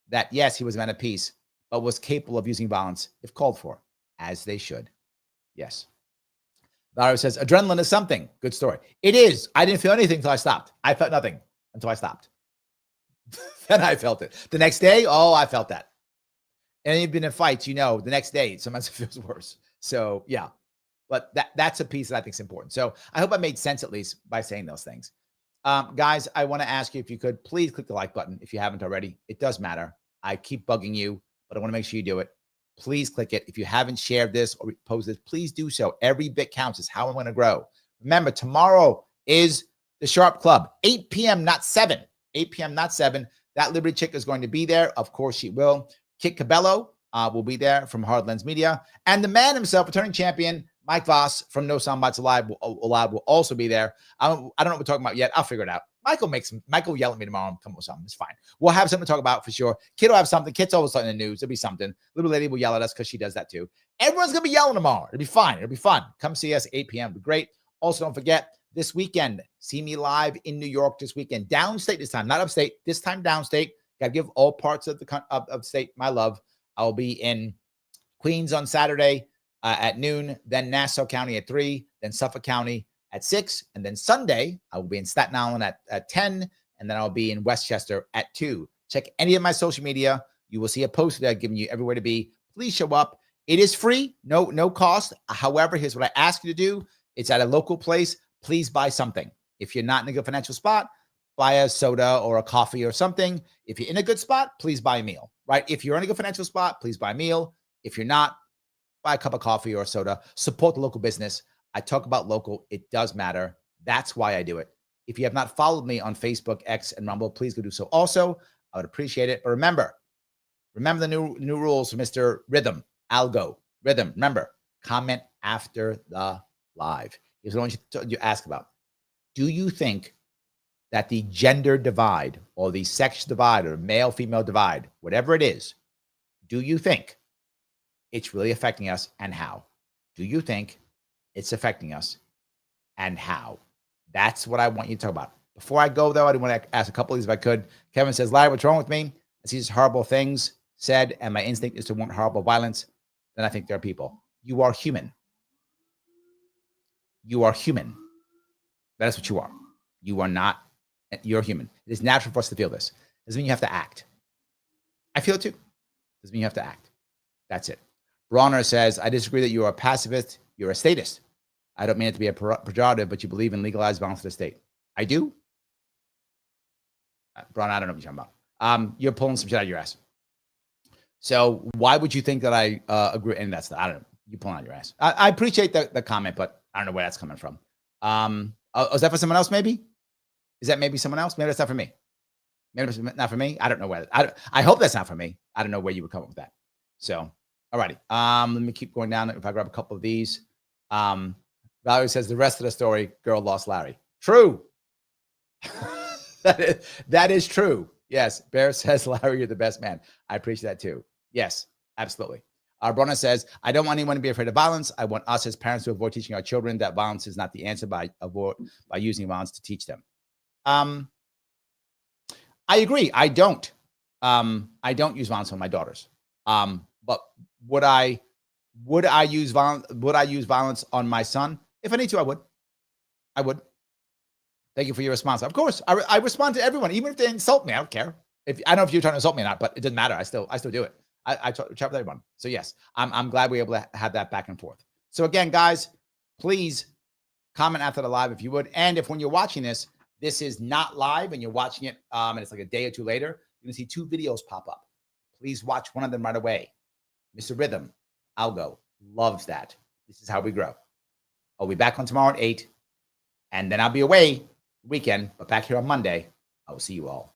that yes, he was a man of peace, but was capable of using violence if called for, as they should. Yes. Valerie says, adrenaline is something. Good story. It is. I didn't feel anything until I stopped. I felt nothing until I stopped. Then I felt it. The next day, oh, I felt that. And you've been in fights, the next day, sometimes it feels worse. So, yeah. But that's a piece that I think is important. So I hope I made sense at least by saying those things. Guys, I want to ask you if you could please click the like button if you haven't already. It does matter. I keep bugging you, but I want to make sure you do it. Please click it. If you haven't shared this or posted this, please do so. Every bit counts. It's how I'm going to grow. Remember, tomorrow is the Sharpe Club, 8 p.m., not 7. 8 p.m., not 7. That Liberty chick is going to be there. Of course, she will. Kit Cabello will be there from Hard Lens Media. And the man himself, returning champion, Mike Voss from No Soundbites Alive will also be there. I don't know what we're talking about yet. I'll figure it out. Michael will yell at me tomorrow and come up with something. It's fine. We'll have something to talk about for sure. Kid will have something. Kid's always something in the news. There'll be something. Little lady will yell at us because she does that too. Everyone's going to be yelling tomorrow. It'll be fine. It'll be fun. Come see us 8 p.m. It'll be great. Also, don't forget, this weekend, see me live in New York this weekend. Downstate this time, not upstate. This time, downstate. Got to give all parts of the state my love. I'll be in Queens on Saturday at noon, then Nassau County at 3, then Suffolk County at 6, and then Sunday, I will be in Staten Island at 10, and then I'll be in Westchester at 2. Check any of my social media. You will see a post there giving you everywhere to be. Please show up. It is free, no cost. However, here's what I ask you to do. It's at a local place. Please buy something. If you're not in a good financial spot, buy a soda or a coffee or something. If you're in a good spot, please buy a meal, right? If you're in a good financial spot, please buy a meal. If you're not, buy a cup of coffee or a soda. Support the local business. I talk about local. It does matter. That's why I do it. If you have not followed me on Facebook, X, and Rumble, please go do so also. I would appreciate it. But remember the new rules for Mr. Rhythm, Algo, Rhythm. Remember, comment after the live. Here's what I want you to ask about. Do you think that the gender divide or the sex divide or male-female divide, whatever it is, do you think it's really affecting us, and how? Do you think it's affecting us, and how? That's what I want you to talk about. Before I go, though, I want to ask a couple of these if I could. Kevin says, Larry, what's wrong with me? I see these horrible things said, and my instinct is to want horrible violence. Then I think there are people. You are human. You are human. That is what you are. You are not. You're human. It is natural for us to feel this. Doesn't mean you have to act. I feel it too. Doesn't mean you have to act. That's it. Bronner says, I disagree that you are a pacifist. You're a statist. I don't mean it to be a pejorative, but you believe in legalized violence to the state. I do. Bronner, I don't know what you're talking about. You're pulling some shit out of your ass. So why would you think that I agree? And that's I don't know. You pulling out your ass. I appreciate the comment, but I don't know where that's coming from. Is that for someone else? Maybe. Is that maybe someone else? Maybe that's not for me. Maybe it's not for me. I don't know where. I hope that's not for me. I don't know where you would come up with that. So, all righty. Let me keep going down. If I grab a couple of these. Valerie says the rest of the story, girl lost Larry. True. that is true. Yes. Bear says, Larry, you're the best man. I appreciate that too. Yes, absolutely. Bronna says, I don't want anyone to be afraid of violence. I want us as parents to avoid teaching our children that violence is not the answer by using violence to teach them. I agree. I don't use violence on my daughters. But would I use violence on my son? If I need to, I would. Thank you for your response. Of course, I respond to everyone, even if they insult me. I don't care. If I don't know if you're trying to insult me or not, but it doesn't matter. I still do it. I chat with everyone. So yes, I'm glad we're able to have that back and forth. So again, guys, please comment after the live if you would. And if when you're watching this is not live and you're watching it and it's like a day or two later, you're gonna see 2 videos pop up. Please watch one of them right away. Mr. Rhythm, Algo, loves that. This is how we grow. I'll be back on tomorrow at 8, and then I'll be away weekend, but back here on Monday. I will see you all